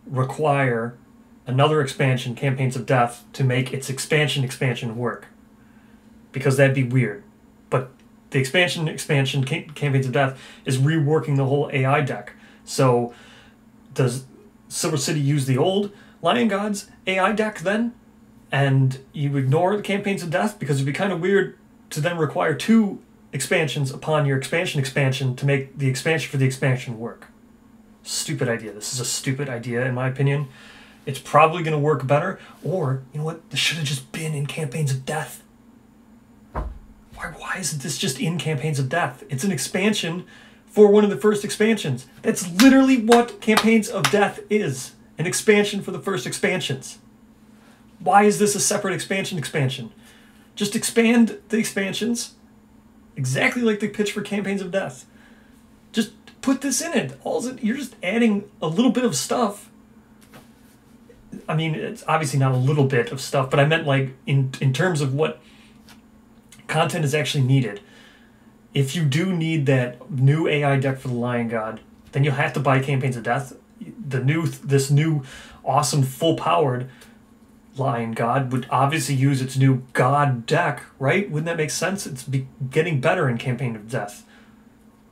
require another expansion, Campaigns of Death, to make its expansion work. Because that'd be weird. But the expansion, Campaigns of Death, is reworking the whole AI deck. So does Silver City use the old Lion God's AI deck then? And you ignore the Campaigns of Death? Because it'd be kind of weird to then require 2 expansions upon your expansion to make the expansion for the expansion work. Stupid idea. This is a stupid idea, in my opinion. It's probably going to work better. Or, you know what? This should have just been in Campaigns of Death. Why isn't this just in Campaigns of Death? It's an expansion for one of the first expansions. That's literally what Campaigns of Death is. An expansion for the first expansions. Why is this a separate expansion? Just expand the expansions exactly like they pitch for Campaigns of Death. Just put this in it. You're just adding a little bit of stuff. I mean, it's obviously not a little bit of stuff, but I meant like in terms of what content is actually needed. If you do need that new AI deck for the Lion God, then you'll have to buy Campaigns of Death. This new awesome full-powered Lion God would obviously use its new God deck, right? Wouldn't that make sense? It's getting better in Campaign of Death.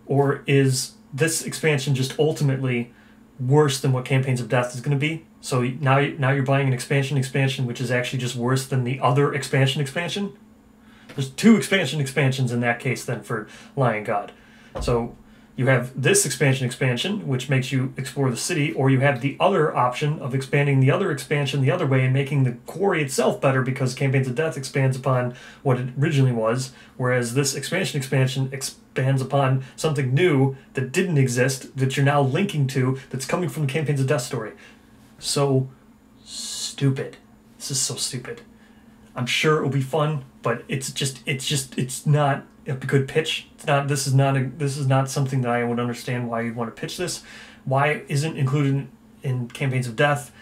Or is this expansion just ultimately worse than what Campaigns of Death is going to be? So now you're buying an expansion, which is actually just worse than the other expansion? There's 2 expansions in that case then for Lion God. So you have this expansion, which makes you explore the city, or you have the other option of expanding the other expansion the other way and making the quarry itself better because Campaigns of Death expands upon what it originally was, whereas this expansion expands upon something new that didn't exist, that you're now linking to, that's coming from the Campaigns of Death story. So stupid. This is so stupid. I'm sure it will be fun, but it's not a good pitch. This is not something that I would understand why you'd want to pitch this. Why isn't included in Campaigns of Death?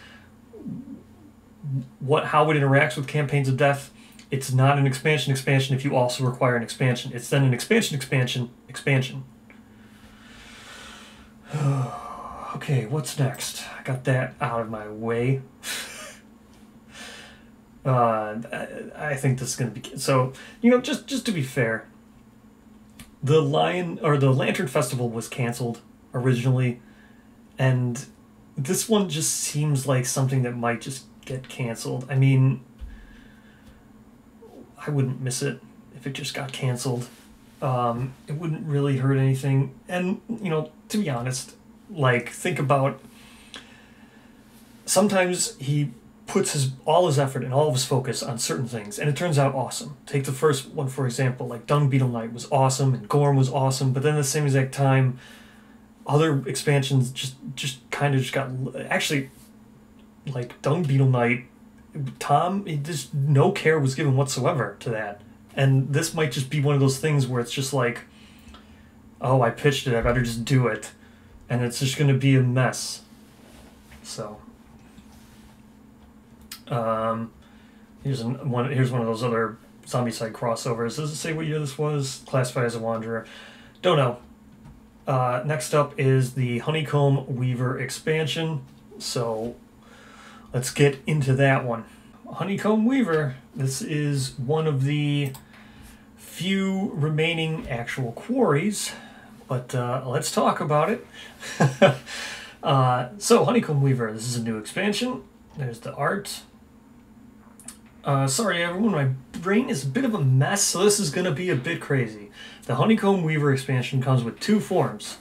How it interacts with Campaigns of Death? It's not an expansion if you also require an expansion. It's then an expansion. Okay, what's next? I got that out of my way. I think this is going to be... So, you know, just to be fair, the Lantern Festival was canceled originally, and this one just seems like something that might just get canceled. I mean, I wouldn't miss it if it just got canceled. It wouldn't really hurt anything. And, you know, to be honest, like, think about... Sometimes he puts all his effort and all of his focus on certain things, and it turns out awesome. Take the first one, for example, like Dung Beetle Knight was awesome, and Gorm was awesome, but then at the same exact time, other expansions just got... Actually, like Dung Beetle Knight, just no care was given whatsoever to that. And this might just be one of those things where it's just like, oh, I pitched it, I better just do it. And it's just going to be a mess. So... here's one of those other Zombicide crossovers. Does it say what year this was? Classified as a Wanderer. Don't know. Next up is the Honeycomb Weaver expansion. So let's get into that one. Honeycomb Weaver. This is one of the few remaining actual quarries, but let's talk about it. So Honeycomb Weaver. This is a new expansion. There's the art. Sorry everyone, my brain is a bit of a mess, so this is going to be a bit crazy. The Honeycomb Weaver expansion comes with 2 forms.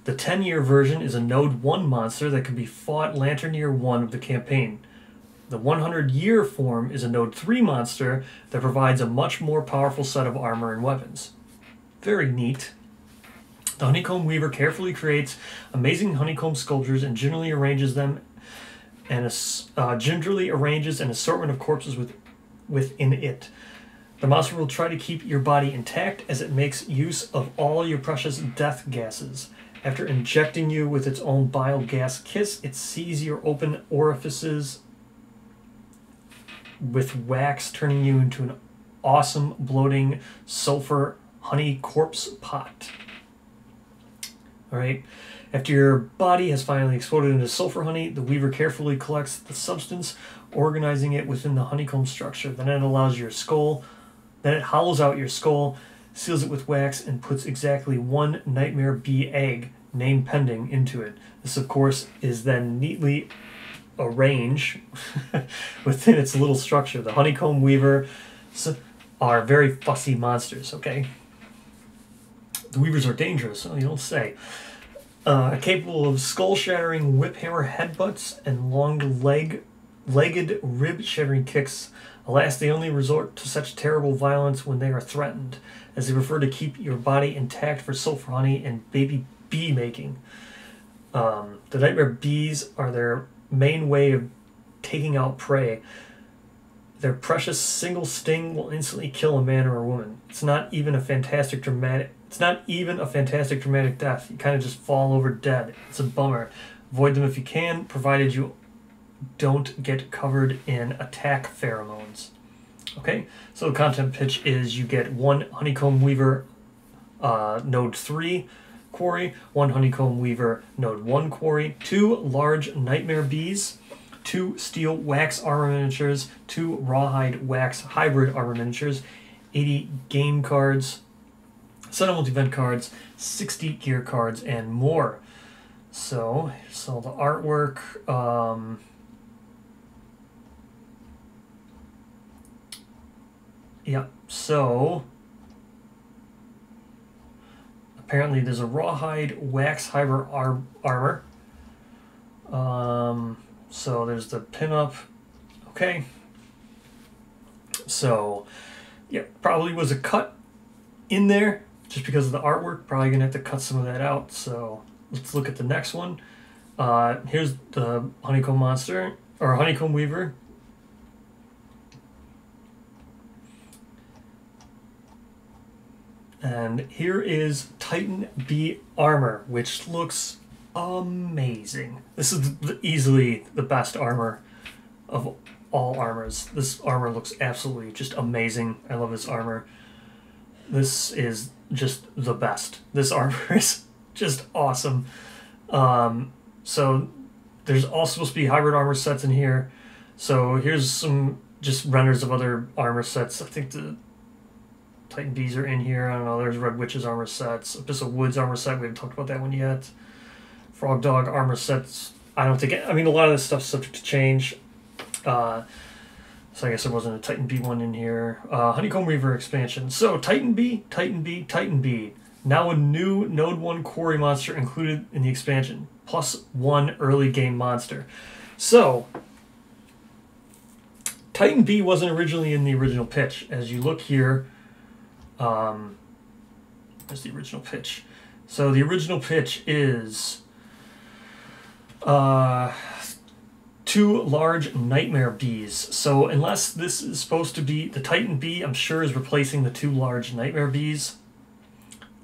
The 10-year version is a Node 1 monster that can be fought Lantern Year 1 of the campaign. The 100-year form is a Node 3 monster that provides a much more powerful set of armor and weapons. Very neat. The Honeycomb Weaver carefully creates amazing honeycomb sculptures and generally arranges them and gingerly arranges an assortment of corpses within it. The monster will try to keep your body intact as it makes use of all your precious death gases. After injecting you with its own bile gas kiss, it sees your open orifices with wax, turning you into an awesome, bloating sulfur honey corpse pot. Alright. After your body has finally exploded into sulfur honey, the weaver carefully collects the substance, organizing it within the honeycomb structure. Then it hollows out your skull, seals it with wax, and puts exactly one nightmare bee egg, name pending, into it. This, of course, is then neatly arranged within its little structure. The honeycomb weaver are very fussy monsters, okay? The weavers are dangerous, you don't say. Capable of skull-shattering whip-hammer headbutts and long-legged rib-shattering kicks. Alas, they only resort to such terrible violence when they are threatened, as they prefer to keep your body intact for sulfur honey and baby bee making. The nightmare bees are their main way of taking out prey. Their precious single sting will instantly kill a man or a woman. It's not even a fantastic dramatic death. You kind of just fall over dead. It's a bummer. Avoid them if you can, provided you don't get covered in attack pheromones. Okay, so the content pitch is you get one honeycomb weaver node 3 quarry, one honeycomb weaver node 1 quarry, 2 large nightmare bees, 2 steel wax armor miniatures, 2 rawhide wax hybrid armor miniatures, 80 game cards, set of multi-event cards, 60 gear cards, and more. So the artwork. Yeah, so apparently there's a rawhide wax hybrid armor. So there's the pinup. Okay. So, yeah, probably was a cut in there just because of the artwork. Probably gonna have to cut some of that out. So let's look at the next one. Here's the honeycomb monster, or honeycomb weaver. And here is Titan Bee armor, which looks amazing. This is easily the best armor of all armors. This armor looks absolutely just amazing. I love this armor. This is just the best. This armor is just awesome. So there's also supposed to be hybrid armor sets in here. So here's some just renders of other armor sets. I think the Titan Bees are in here. I don't know. There's Red Witch's armor sets. Abyssal Woods armor set. We haven't talked about that one yet. Frogdog armor sets. I don't think... a lot of this stuff's subject to change. So I guess there wasn't a Titan Bee one in here. Honeycomb Weaver expansion. So Titan Bee, Titan Bee, Titan Bee. Now a new Node 1 quarry monster included in the expansion. +1 early game monster. So Titan Bee wasn't originally in the original pitch. As you look here... There's the original pitch. So the original pitch is 2 large nightmare bees. So unless this is supposed to be the Titan Bee, I'm sure is replacing the 2 large nightmare bees,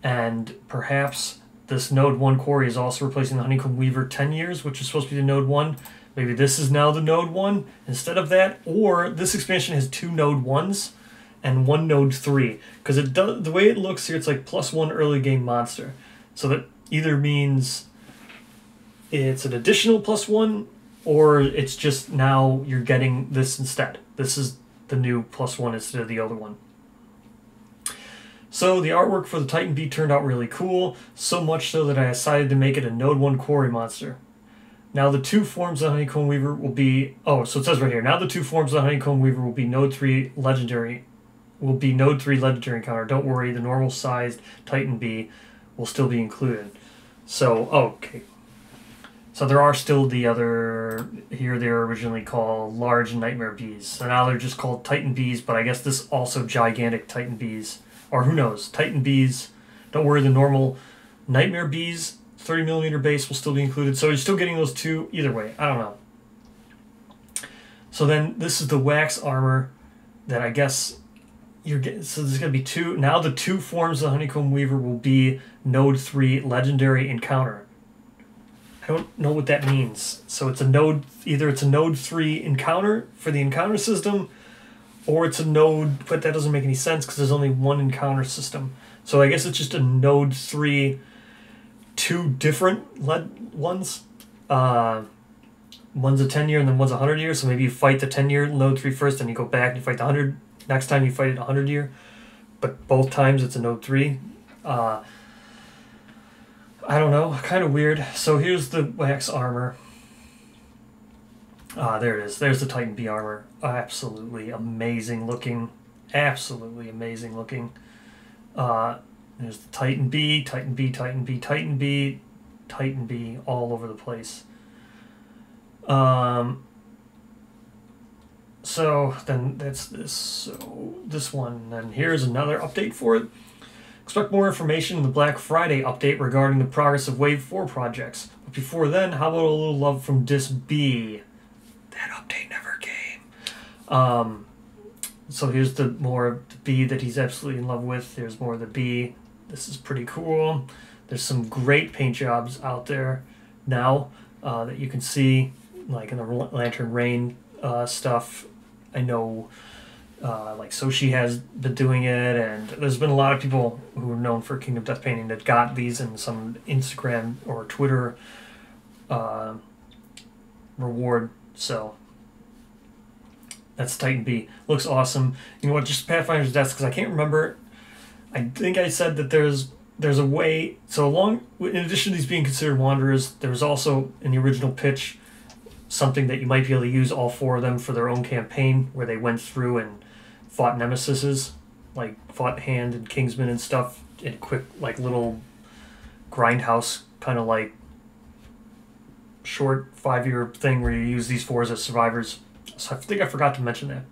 and perhaps this Node 1 quarry is also replacing the Honeycomb Weaver 10 years, which is supposed to be the Node 1. Maybe this is now the Node 1 instead of that, or this expansion has 2 Node 1s and 1 Node 3, because it does, the way it looks here, it's like +1 early game monster. So that either means it's an additional +1, or it's just now you're getting this instead. This is the new +1 instead of the other one. So the artwork for the Titan Bee turned out really cool, so much so that I decided to make it a Node 1 quarry monster. Now the 2 forms of the Honeycomb Weaver will be... Oh, so it says right here, now the 2 forms of the Honeycomb Weaver will be Node 3 legendary encounter. Don't worry, the normal sized Titan Bee will still be included. So, okay. So there are still the other, here they're originally called large nightmare bees. So now they're just called Titan Bees, but I guess this also gigantic Titan Bees. Or who knows, Titan Bees. Don't worry, the normal nightmare bees, 30mm base will still be included. So you're still getting those 2 either way. I don't know. So then this is the wax armor that I guess you're getting. So there's going to be two. Now the two forms of the Honeycomb Weaver will be Node 3 Legendary Encounter. I don't know what that means. So it's a node, either it's a Node 3 encounter for the encounter system, or it's a node, but that doesn't make any sense because there's only one encounter system. So I guess it's just a Node 3, two different ones. One's a 10-year and then one's a 100-year. So maybe you fight the 10-year Node 3 first, and you go back and you fight the 100. Next time you fight it 100-year. But both times it's a Node 3. I don't know, kind of weird. So here's the wax armor. There it is. There's the Titan B armor. Absolutely amazing looking. Absolutely amazing looking. There's the Titan B, Titan B, Titan B, Titan B, Titan B, all over the place. So then that's this. So this one. Then here's another update for it. Expect more information in the Black Friday update regarding the progress of Wave 4 projects. But before then, how about a little love from Dis B? That update never came. So here's the more of the B that he's absolutely in love with. There's more of the B. This is pretty cool. There's some great paint jobs out there now that you can see, like in the Lantern Rain stuff. I know like Soshi has been doing it, and there's been a lot of people who are known for Kingdom Death painting that got these in some Instagram or Twitter reward. So that's Titan B. Looks awesome. You know what? Just Pathfinder's Death, because I can't remember. I think I said that there's a way. So in addition to these being considered wanderers, there's also in the original pitch something that you might be able to use all four of them for their own campaign, where they went through and fought nemesises, like fought Hand and Kingsman and stuff, in a quick like little grindhouse kind of like short 5-year thing where you use these fours as survivors. So I think I forgot to mention that.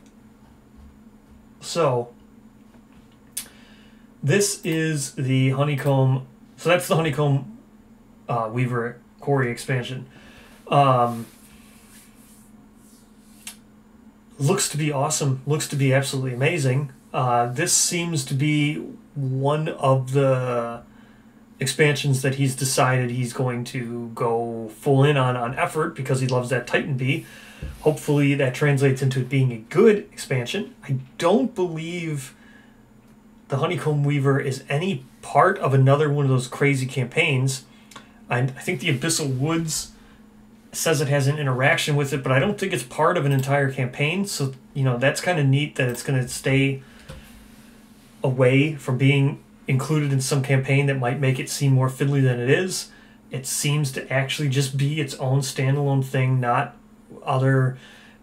So this is the Honeycomb. So that's the Honeycomb Weaver Quarry expansion. Looks to be awesome. Looks to be absolutely amazing. This seems to be one of the expansions that he's decided he's going to go full in on effort, because he loves that Titan B. Hopefully that translates into it being a good expansion. I don't believe the Honeycomb Weaver is any part of another one of those crazy campaigns. I think the Abyssal Woods says it has an interaction with it, but I don't think it's part of an entire campaign. So, you know, that's kind of neat that it's going to stay away from being included in some campaign that might make it seem more fiddly than it is. It seems to actually just be its own standalone thing, not other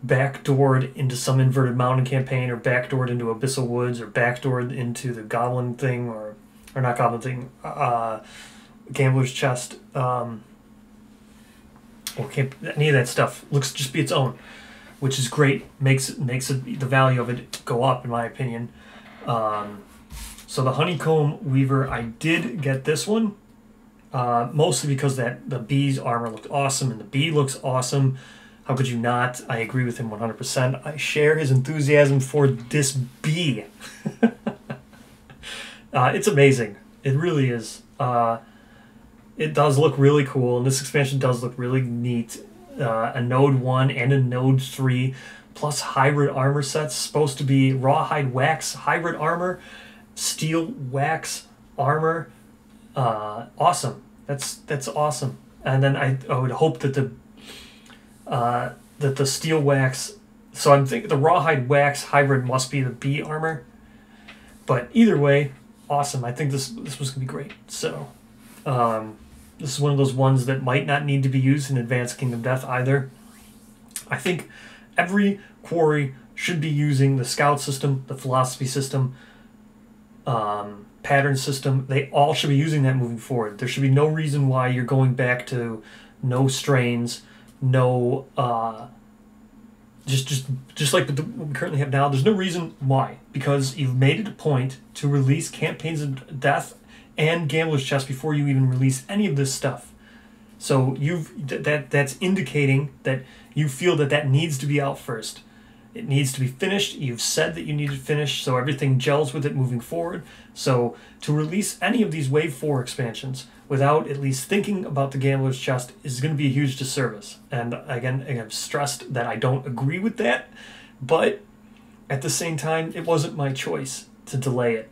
backdoored into some Inverted Mountain campaign, or backdoored into Abyssal Woods, or backdoored into the Goblin thing, or not Goblin thing, Gambler's Chest, or any of that stuff. Looks just be its own, which is great. Makes the value of it go up, in my opinion. So the Honeycomb Weaver, I did get this one, mostly because the B's armor looked awesome, and the B looks awesome. How could you not? I agree with him 100%. I share his enthusiasm for this B. It's amazing. It really is. It does look really cool, and this expansion does look really neat. A Node 1 and a Node 3, plus hybrid armor sets. Supposed to be rawhide wax hybrid armor, steel wax armor. Awesome. That's awesome. And then I would hope that the steel wax. So I'm thinking the rawhide wax hybrid must be the B armor. But either way, awesome. I think this was gonna be great. So. This is one of those ones that might not need to be used in Advanced Kingdom Death either. I think every quarry should be using the Scout system, the Philosophy system, Pattern system. They all should be using that moving forward. There should be no reason why you're going back to no strains, no... Just like what we currently have now, there's no reason why. Because you've made it a point to release Campaigns of Death and Gambler's Chest before you even release any of this stuff. So that's indicating that you feel that needs to be out first. It needs to be finished. You've said that you need to finish, so everything gels with it moving forward. So to release any of these Wave 4 expansions without at least thinking about the Gambler's Chest is going to be a huge disservice. And again, I've stressed that I don't agree with that, but at the same time, it wasn't my choice to delay it.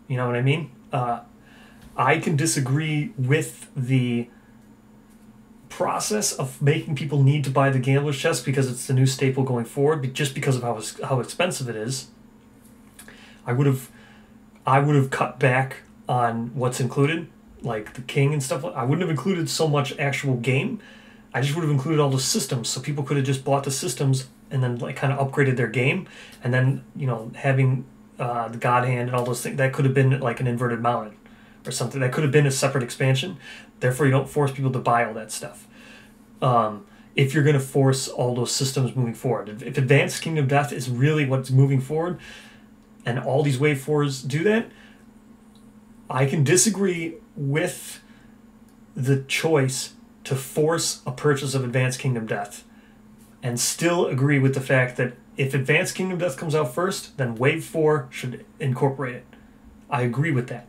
You know what I mean? I can disagree with the process of making people need to buy the Gambler's Chest because it's the new staple going forward, but just because of how expensive it is. I would have cut back on what's included, like the king and stuff. I wouldn't have included so much actual game. I just would have included all the systems, so people could have just bought the systems and then like kind of upgraded their game, and then having the God Hand and all those things, that could have been like an inverted mountain or something. That could have been a separate expansion. Therefore, you don't force people to buy all that stuff. If you're going to force all those systems moving forward. If Advanced Kingdom Death is really what's moving forward, and all these Wave 4s do that, I can disagree with the choice to force a purchase of Advanced Kingdom Death, and still agree with the fact that if Advanced Kingdom Death comes out first, then Wave 4 should incorporate it. I agree with that.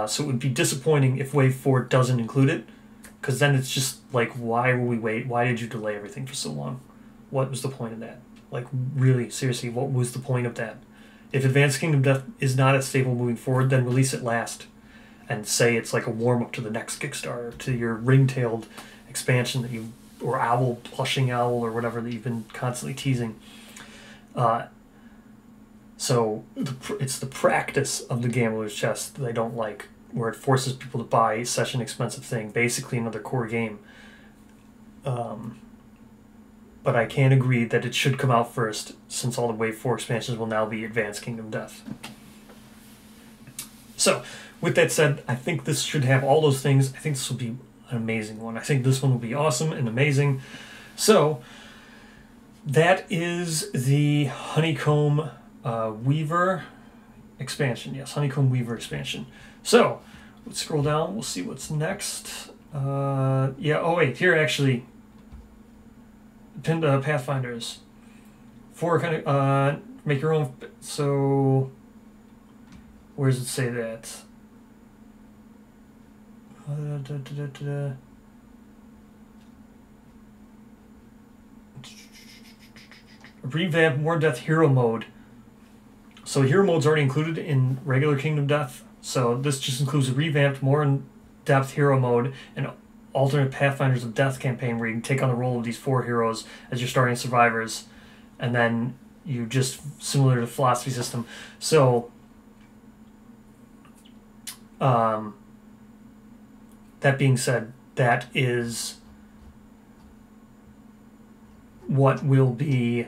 So it would be disappointing if Wave 4 doesn't include it, because then it's just like, why will we wait? Why did you delay everything for so long? What was the point of that? Like, really, seriously, what was the point of that? If Advanced Kingdom Death is not a staple moving forward, then release it last. And say it's like a warm-up to the next Kickstarter, to your ring-tailed expansion that you, or owl, plushing owl, or whatever that you've been constantly teasing. So it's the practice of the Gambler's Chest that I don't like, where it forces people to buy such an expensive thing, basically another core game. But I can agree that it should come out first, since all the Wave 4 expansions will now be Advanced Kingdom Death. So, with that said, I think this should have all those things. I think this will be an amazing one. I think this one will be awesome and amazing. So, that is the Honeycomb Weaver expansion. Yes, Honeycomb Weaver expansion. So, let's scroll down. We'll see what's next. Oh wait, here actually, pinned Pathfinders. For kind of, make your own, so, where does it say that? Revamp More Death Hero Mode. So Hero Mode's already included in regular Kingdom Death, so this just includes a revamped More In-Depth Hero Mode and alternate Pathfinders of Death campaign where you can take on the role of these 4 heroes as your starting survivors, and then you just, similar to the philosophy system. So, that being said, that is what will be...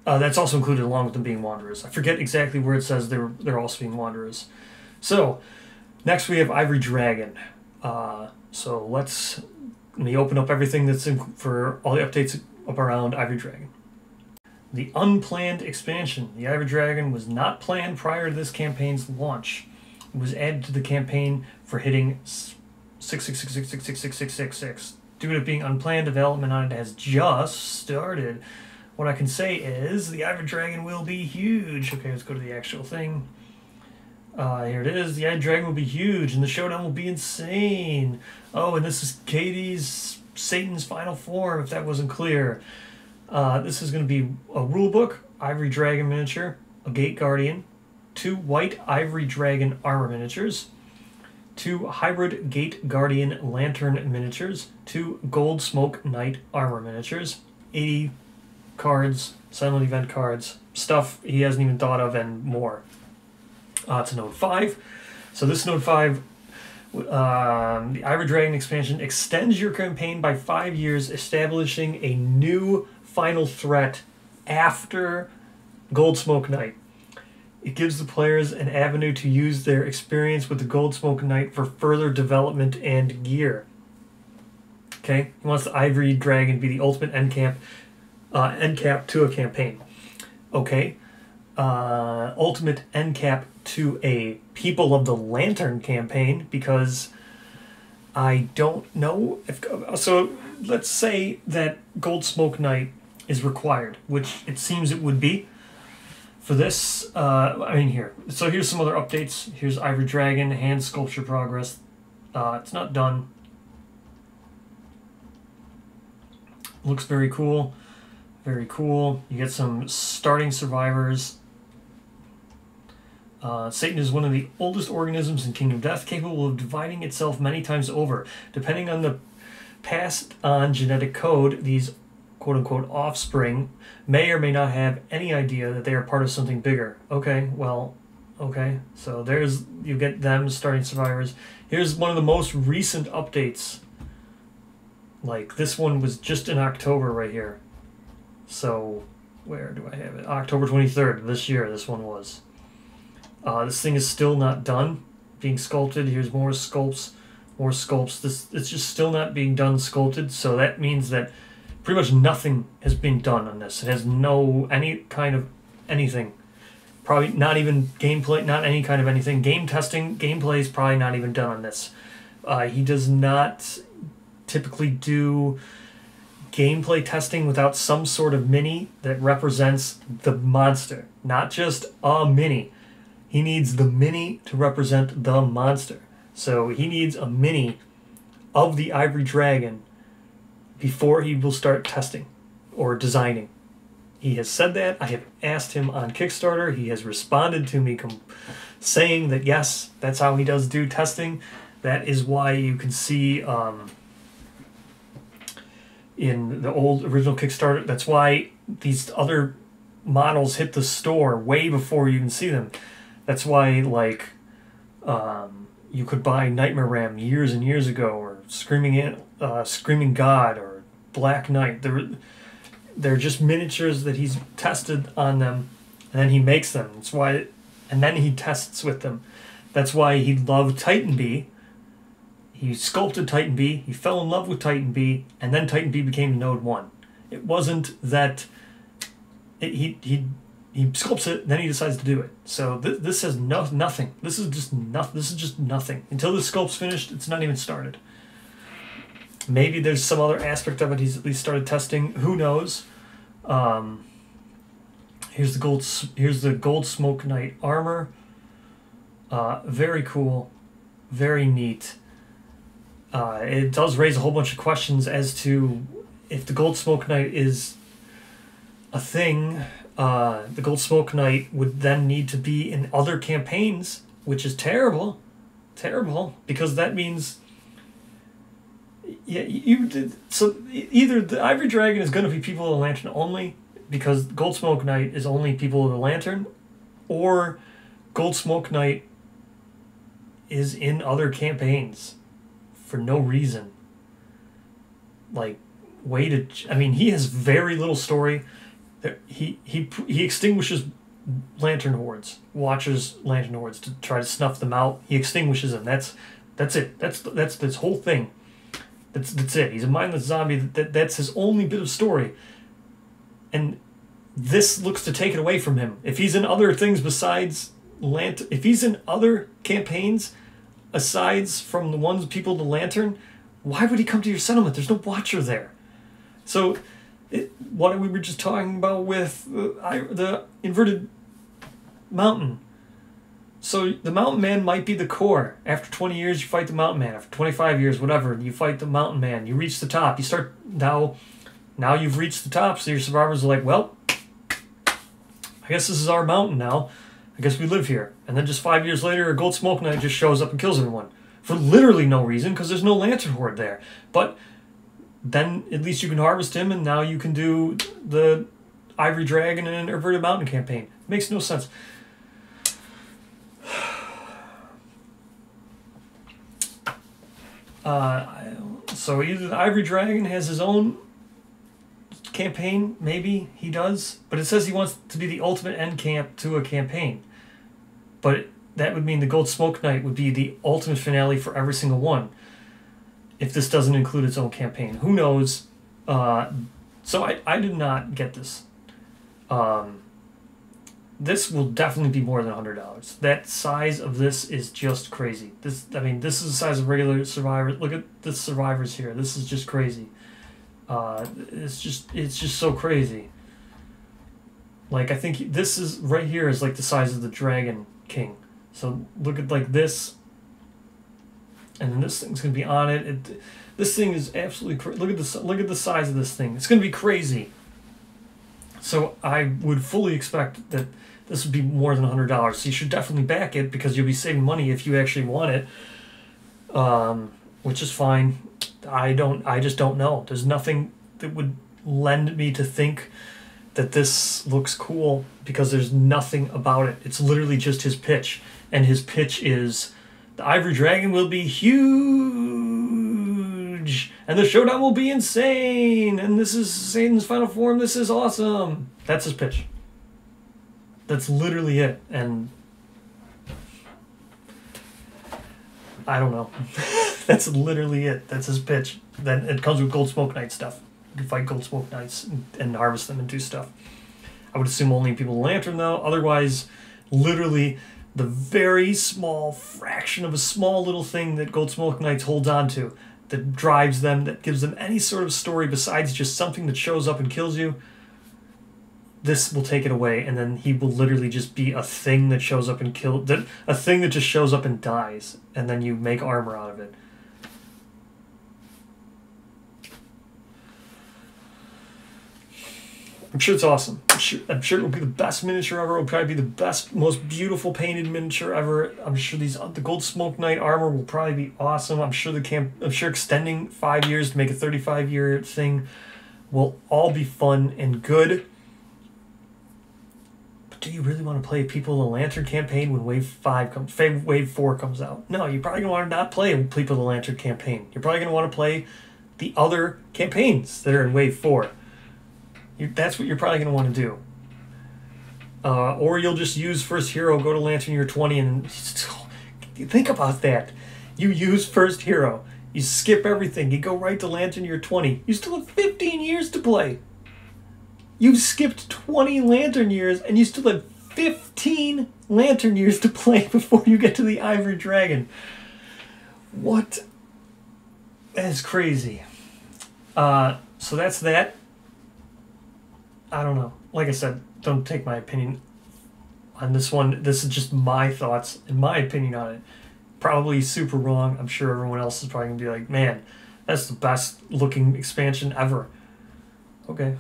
that's also included along with them being Wanderers. I forget exactly where it says they're also being Wanderers. So, next we have Ivory Dragon. So let me open up everything that's in for all the updates up around Ivory Dragon. The unplanned expansion. The Ivory Dragon was not planned prior to this campaign's launch. It was added to the campaign for hitting 666666666. Due to it being unplanned, development on it has just started. What I can say is the Ivory Dragon will be huge. Okay, let's go to the actual thing. Here it is. The Ivory Dragon will be huge, and the showdown will be insane. Oh, and this is Katie's Satan's final form, if that wasn't clear. This is going to be a rulebook, Ivory Dragon miniature, a Gate Guardian, 2 white Ivory Dragon armor miniatures, 2 hybrid Gate Guardian lantern miniatures, 2 gold smoke knight armor miniatures, 80 cards, silent event cards, stuff he hasn't even thought of, and more. It's a Node 5. So this Node 5, the Ivory Dragon expansion extends your campaign by 5 years, establishing a new final threat after Gold Smoke Knight. It gives the players an avenue to use their experience with the Gold Smoke Knight for further development and gear. Okay? He wants the Ivory Dragon to be the ultimate end cap to a campaign. Okay? Ultimate end cap to a People of the Lantern campaign, because I don't know if so. Let's say that Gold Smoke Knight is required, which it seems it would be for this. I mean, here. So here's some other updates. Here's Ivory Dragon hand sculpture progress. It's not done. Looks very cool. Very cool. You get some starting survivors. Satan is one of the oldest organisms in Kingdom Death, capable of dividing itself many times over. Depending on the passed on genetic code, these quote-unquote offspring may or may not have any idea that they are part of something bigger. Okay, well, okay. So there's, you get them, starting survivors. Here's one of the most recent updates. Like, this one was just in October right here. So, where do I have it? October 23rd this year, this one was. This thing is still not done being sculpted. Here's more sculpts, more sculpts. It's just still not being done sculpted, so that means that pretty much nothing has been done on this. It has no, any kind of anything. Probably not even gameplay, not any kind of anything. Game testing, gameplay is probably not even done on this. He does not typically do gameplay testing without some sort of mini that represents the monster. Not just a mini. He needs the mini to represent the monster. So he needs a mini of the Ivory Dragon before he will start testing or designing. He has said that. I have asked him on Kickstarter. He has responded to me saying that yes, that's how he does do testing. That is why you can see in the old original Kickstarter, that's why these other models hit the store way before you can see them. That's why, like, you could buy Nightmare Ram years and years ago, or Screaming God, or Black Knight. They're just miniatures that he's tested on them, and then he makes them. That's why, and then he tests with them. That's why he loved Titan Bee. He sculpted Titan Bee. He fell in love with Titan Bee, and then Titan Bee became Node 1. It wasn't that he sculpts it, then he decides to do it. So this has nothing. This is just nothing. This is just nothing. Until the sculpt's finished, it's not even started. Maybe there's some other aspect of it he's at least started testing. Who knows? Here's the Gold Smoke Knight armor. Very cool. Very neat. It does raise a whole bunch of questions as to if the Gold Smoke Knight is a thing. The Gold Smoke Knight would then need to be in other campaigns, which is terrible. Terrible, because that means... Yeah, so either the Ivory Dragon is going to be People of the Lantern only, because Gold Smoke Knight is only People of the Lantern, or Gold Smoke Knight is in other campaigns for no reason. Like, I mean, he has very little story. He extinguishes lantern hordes, watches lantern hordes to try to snuff them out. He extinguishes them. That's it. That's this whole thing. That's it. He's a mindless zombie. That's his only bit of story. And this looks to take it away from him. If he's in other things besides if he's in other campaigns aside from the ones People of the Lantern, why would he come to your settlement? There's no watcher there. So what we were just talking about with the inverted mountain. So the mountain man might be the core. After 20 years, you fight the mountain man. After 25 years, whatever, you fight the mountain man. You reach the top. You start now you've reached the top, so your survivors are like, well, I guess this is our mountain now. I guess we live here. And then just 5 years later, a Gold Smoke Knight just shows up and kills everyone. For literally no reason, because there's no lantern horde there. But then at least you can harvest him, and now you can do the Ivory Dragon and Inverted Mountain campaign. It makes no sense. So either the Ivory Dragon has his own campaign, maybe he does, but it says he wants to be the ultimate end camp to a campaign. But that would mean the Gold Smoke Knight would be the ultimate finale for every single one, if this doesn't include its own campaign. Who knows? So I did not get this. This will definitely be more than $100. That size of this is just crazy. This is the size of regular Survivors. Look at the Survivors here. This is just crazy. It's just so crazy. Like, I think this is right here is like the size of the Dragon King. So look at like this, and then this thing's gonna be on it. This thing is absolutely crazy. Look at the size of this thing. It's gonna be crazy. So I would fully expect that this would be more than $100. So you should definitely back it because you'll be saving money if you actually want it, which is fine. I just don't know. There's nothing that would lend me to think that this looks cool because there's nothing about it. It's literally just his pitch, and his pitch is the Ivory Dragon will be huge, and the showdown will be insane, and this is Satan's final form. This is awesome. That's his pitch. That's literally it, and I don't know. That's literally it. That's his pitch. Then it comes with Gold Smoke Knight stuff. You can fight Gold Smoke Knights and harvest them and do stuff. I would assume only people with Lantern, though. Otherwise, literally, the very small fraction of a small little thing that Gold Smoke Knights holds on to, that drives them, that gives them any sort of story besides just something that shows up and kills you, this will take it away, and then he will literally just be a thing that shows up and kills, a thing that just shows up and dies, and then you make armor out of it. I'm sure it's awesome. I'm sure it will be the best miniature ever. It will probably be the best, most beautiful painted miniature ever. I'm sure the Gold Smoke Knight armor will probably be awesome. I'm sure extending 5 years to make a 35-year thing will all be fun and good. But do you really want to play People of the Lantern campaign when Wave 4 comes out? No, you're probably going to want to not play People of the Lantern campaign. You're probably going to want to play the other campaigns that are in Wave 4. That's what you're probably going to want to do. Or you'll just use First Hero, go to Lantern Year 20, and think about that. You use First Hero. You skip everything. You go right to Lantern Year 20. You still have 15 years to play. You've skipped 20 Lantern Years, and you still have 15 Lantern Years to play before you get to the Ivory Dragon. What? That is crazy. So that's that. I don't know. Like I said, don't take my opinion on this one. This is just my thoughts and my opinion on it. Probably super wrong. I'm sure everyone else is probably going to be like, man, that's the best looking expansion ever. Okay.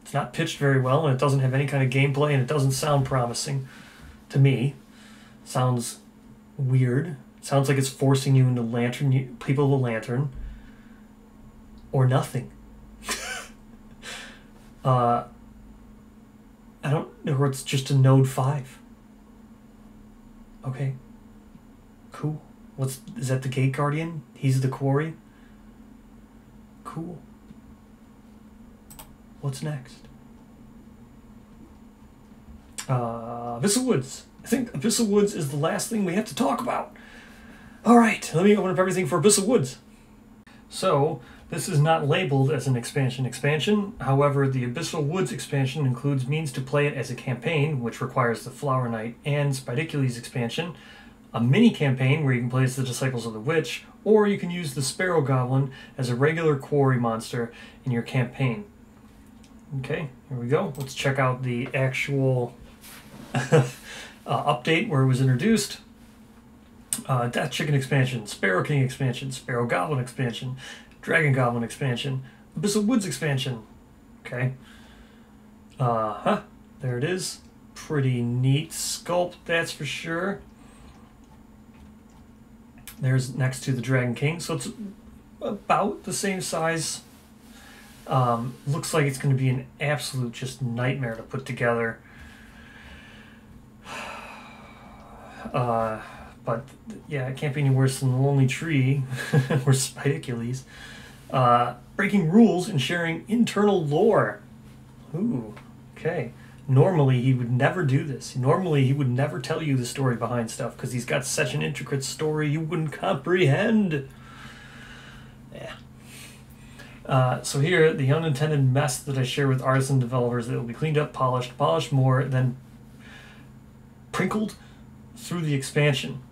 It's not pitched very well, and it doesn't have any kind of gameplay, and it doesn't sound promising to me. Sounds weird. Sounds like it's forcing you into People of the Lantern. Or nothing. I don't know where it's just a Node 5. Okay. Cool. Is that the Gate Guardian? He's the quarry? Cool. What's next? Abyssal Woods. I think Abyssal Woods is the last thing we have to talk about. Alright, let me open up everything for Abyssal Woods. So, this is not labeled as an expansion. However, the Abyssal Woods expansion includes means to play it as a campaign, which requires the Flower Knight and Spidicules expansion, a mini campaign where you can play as the Disciples of the Witch, or you can use the Sparrow Goblin as a regular quarry monster in your campaign. Okay, here we go. Let's check out the actual update where it was introduced. Death Chicken expansion, Sparrow King expansion, Sparrow Goblin expansion, Dragon Goblin expansion, Abyssal Woods expansion. Okay. There it is. Pretty neat sculpt, that's for sure. There's next to the Dragon King. So it's about the same size. Looks like it's going to be an absolute just nightmare to put together. But yeah, it can't be any worse than the Lonely Tree or Spidicules. Breaking rules and sharing internal lore. Ooh, okay. Normally he would never do this. Normally he would never tell you the story behind stuff because he's got such an intricate story you wouldn't comprehend. Yeah. So here, the unintended mess that I share with artisan developers that will be cleaned up, polished more, then prinkled through the expansion.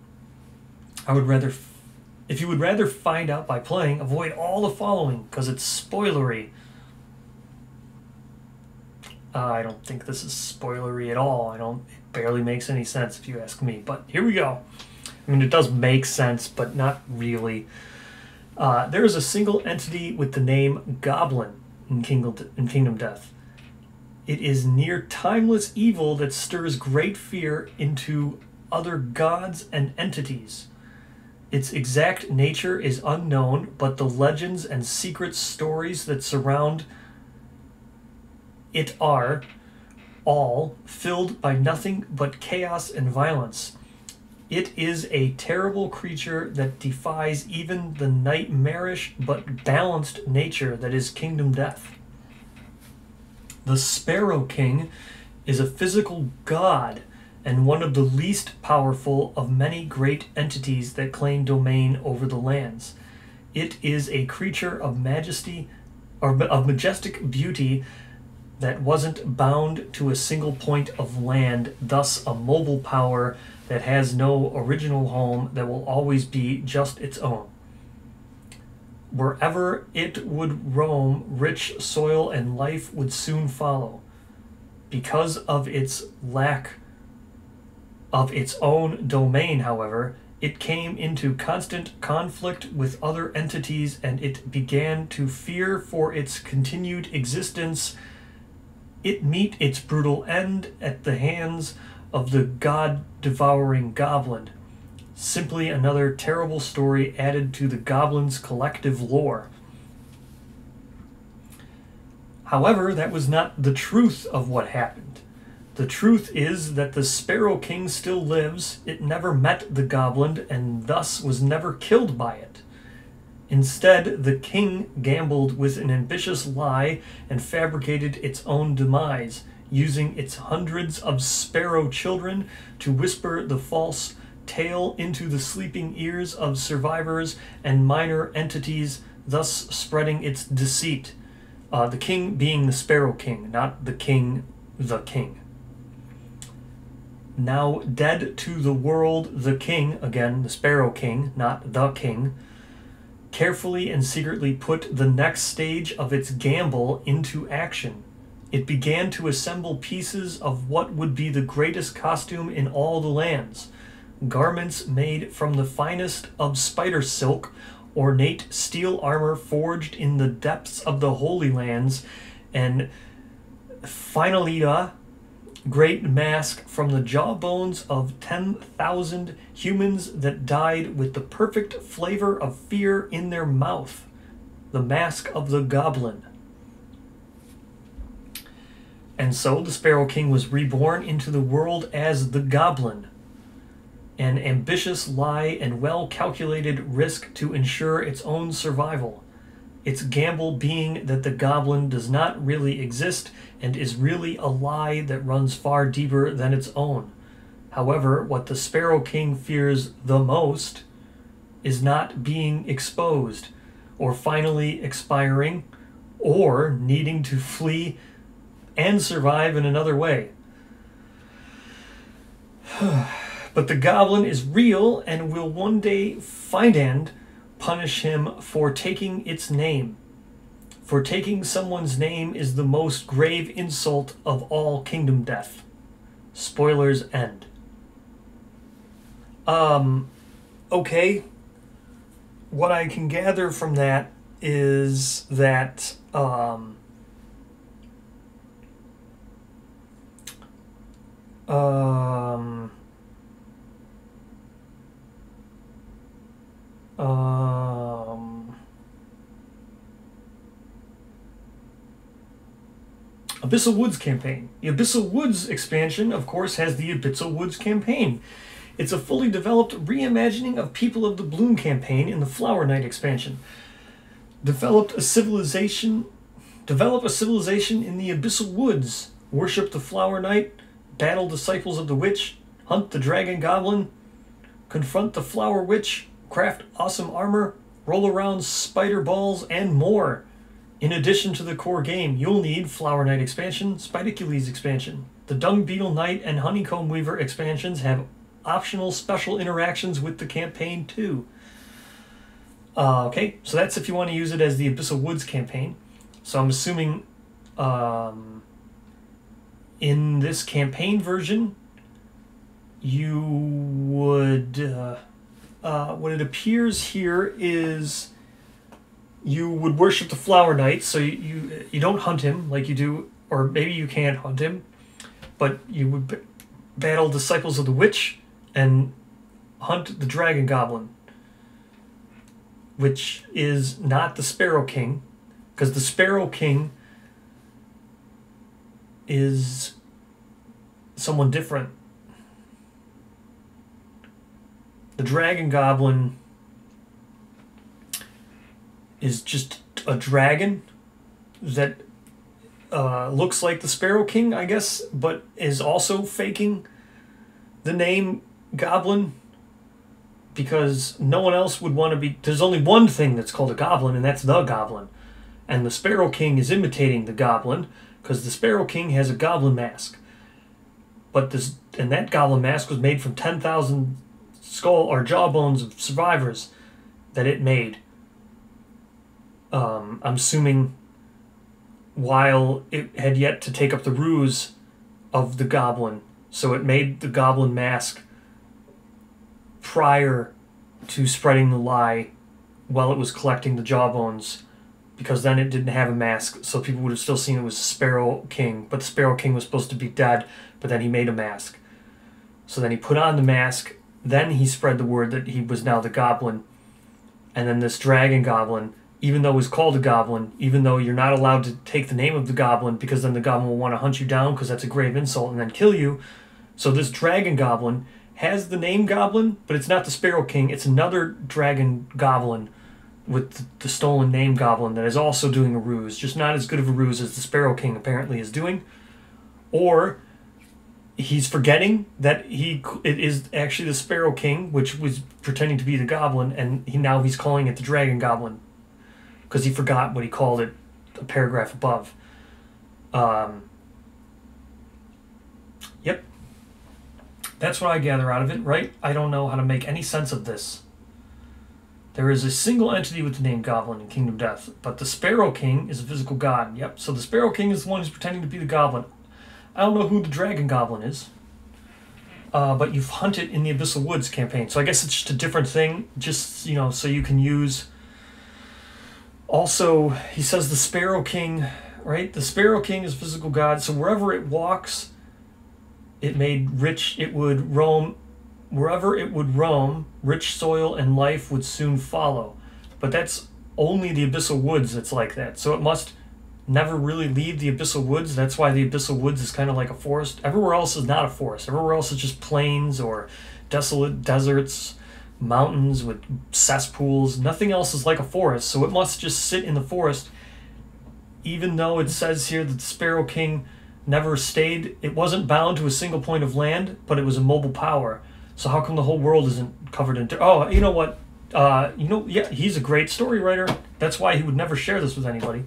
If you would rather find out by playing, avoid all the following, because it's spoilery. I don't think this is spoilery at all. It barely makes any sense if you ask me, but here we go. I mean, it does make sense, but not really. There is a single entity with the name Goblin in Kingdom Death. It is near timeless evil that stirs great fear into other gods and entities. Its exact nature is unknown, but the legends and secret stories that surround it are all filled by nothing but chaos and violence. It is a terrible creature that defies even the nightmarish but balanced nature that is Kingdom Death. The Sparrow King is a physical god and one of the least powerful of many great entities that claim domain over the lands. It is a creature of majesty, or of majestic beauty, that wasn't bound to a single point of land, thus a mobile power that has no original home, that will always be just its own. Wherever it would roam, rich soil and life would soon follow. Because of its lack of its own domain, however, it came into constant conflict with other entities, and it began to fear for its continued existence. It meet its brutal end at the hands of the god-devouring goblin. Simply another terrible story added to the goblin's collective lore. However, that was not the truth of what happened. The truth is that the Sparrow King still lives. It never met the goblin and thus was never killed by it. Instead, the king gambled with an ambitious lie and fabricated its own demise, using its hundreds of sparrow children to whisper the false tale into the sleeping ears of survivors and minor entities, thus spreading its deceit. The king being the Sparrow King, not the king, the king. Now dead to the world, the king, again the Sparrow King, not the king, carefully and secretly put the next stage of its gamble into action. It began to assemble pieces of what would be the greatest costume in all the lands. Garments made from the finest of spider silk, ornate steel armor forged in the depths of the Holy Lands, and finalita, great mask from the jawbones of 10,000 humans that died with the perfect flavor of fear in their mouth. The mask of the goblin. And so the Sparrow King was reborn into the world as the goblin. An ambitious lie and well-calculated risk to ensure its own survival. Its gamble being that the goblin does not really exist and is really a lie that runs far deeper than its own. However, what the Sparrow King fears the most is not being exposed, or finally expiring, or needing to flee and survive in another way. But the goblin is real and will one day find and punish him for taking its name. For taking someone's name is the most grave insult of all Kingdom Death. Spoilers end. Okay. What I can gather from that is that Abyssal Woods campaign. The Abyssal Woods expansion, of course, has the Abyssal Woods campaign. It's a fully developed reimagining of People of the Bloom campaign in the Flower Knight expansion. Develop a civilization in the Abyssal Woods. Worship the Flower Knight, battle disciples of the witch, hunt the dragon goblin, confront the flower witch, craft awesome armor, roll around spider balls, and more. In addition to the core game, you'll need Flower Knight expansion, Spidecules expansion, The Dung Beetle Knight and Honeycomb Weaver expansions have optional special interactions with the campaign too. Okay, so that's if you want to use it as the Abyssal Woods campaign. So I'm assuming in this campaign version, you would, what it appears here is you would worship the Flower Knight, so you don't hunt him like you do, or maybe you can't hunt him, but you would battle Disciples of the Witch and hunt the Dragon Goblin, which is not the Sparrow King, because the Sparrow King is someone different. The Dragon Goblin is just a dragon that looks like the Sparrow King, I guess, but is also faking the name Goblin, because no one else would want to be... There's only one thing that's called a goblin, and that's the Goblin. And the Sparrow King is imitating the Goblin, because the Sparrow King has a goblin mask. And that goblin mask was made from 10,000 skull or jawbones of survivors that it made. I'm assuming while it had yet to take up the ruse of the Goblin. So it made the goblin mask prior to spreading the lie while it was collecting the jawbones, because then it didn't have a mask, so people would have still seen it was the Sparrow King, but the Sparrow King was supposed to be dead, but then he made a mask. So then he put on the mask, then he spread the word that he was now the Goblin, and then this Dragon Goblin, even though it was called a Goblin, even though you're not allowed to take the name of the Goblin, because then the Goblin will want to hunt you down, because that's a grave insult, and then kill you. So this Dragon Goblin has the name Goblin, but it's not the Sparrow King, it's another Dragon Goblin with the stolen name Goblin that is also doing a ruse, just not as good of a ruse as the Sparrow King apparently is doing. Or he's forgetting that it is actually the Sparrow King, which was pretending to be the Goblin, and now he's calling it the Dragon Goblin, because he forgot what he called it a paragraph above. Yep. That's what I gather out of it, right? I don't know how to make any sense of this. There is a single entity with the name Goblin in Kingdom Death, but the Sparrow King is a physical god. Yep, so the Sparrow King is the one who's pretending to be the Goblin. I don't know who the Dragon Goblin is, but you've hunted in the Abyssal Woods campaign, so I guess it's just a different thing, just, you know, so you can use... Also, he says the Sparrow King, right? The Sparrow King is a physical god, so wherever it walks, it made rich, it would roam... Wherever it would roam, rich soil and life would soon follow. But that's only the Abyssal Woods that's like that. So it must never really leave the Abyssal Woods. That's why the Abyssal Woods is kind of like a forest. Everywhere else is not a forest. Everywhere else is just plains or desolate deserts, mountains with cesspools. Nothing else is like a forest. So it must just sit in the forest. Even though it says here that the Sparrow King never stayed, it wasn't bound to a single point of land, but it was a mobile power. So how come the whole world isn't covered in... Oh, you know what? Yeah, he's a great story writer. That's why he would never share this with anybody.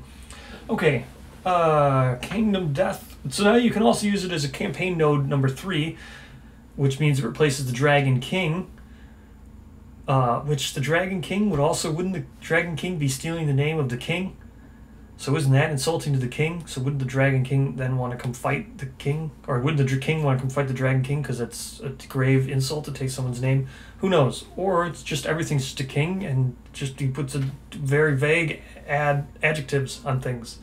Okay, Kingdom Death. So now you can also use it as a campaign node number 3, which means it replaces the Dragon King. Which the Dragon King would also... Wouldn't the Dragon King be stealing the name of the king? So isn't that insulting to the king? So wouldn't the Dragon King then want to come fight the king? Or would the king want to come fight the Dragon King because it's a grave insult to take someone's name? Who knows? Or it's just everything's just a king and just he puts a very vague adjectives on things.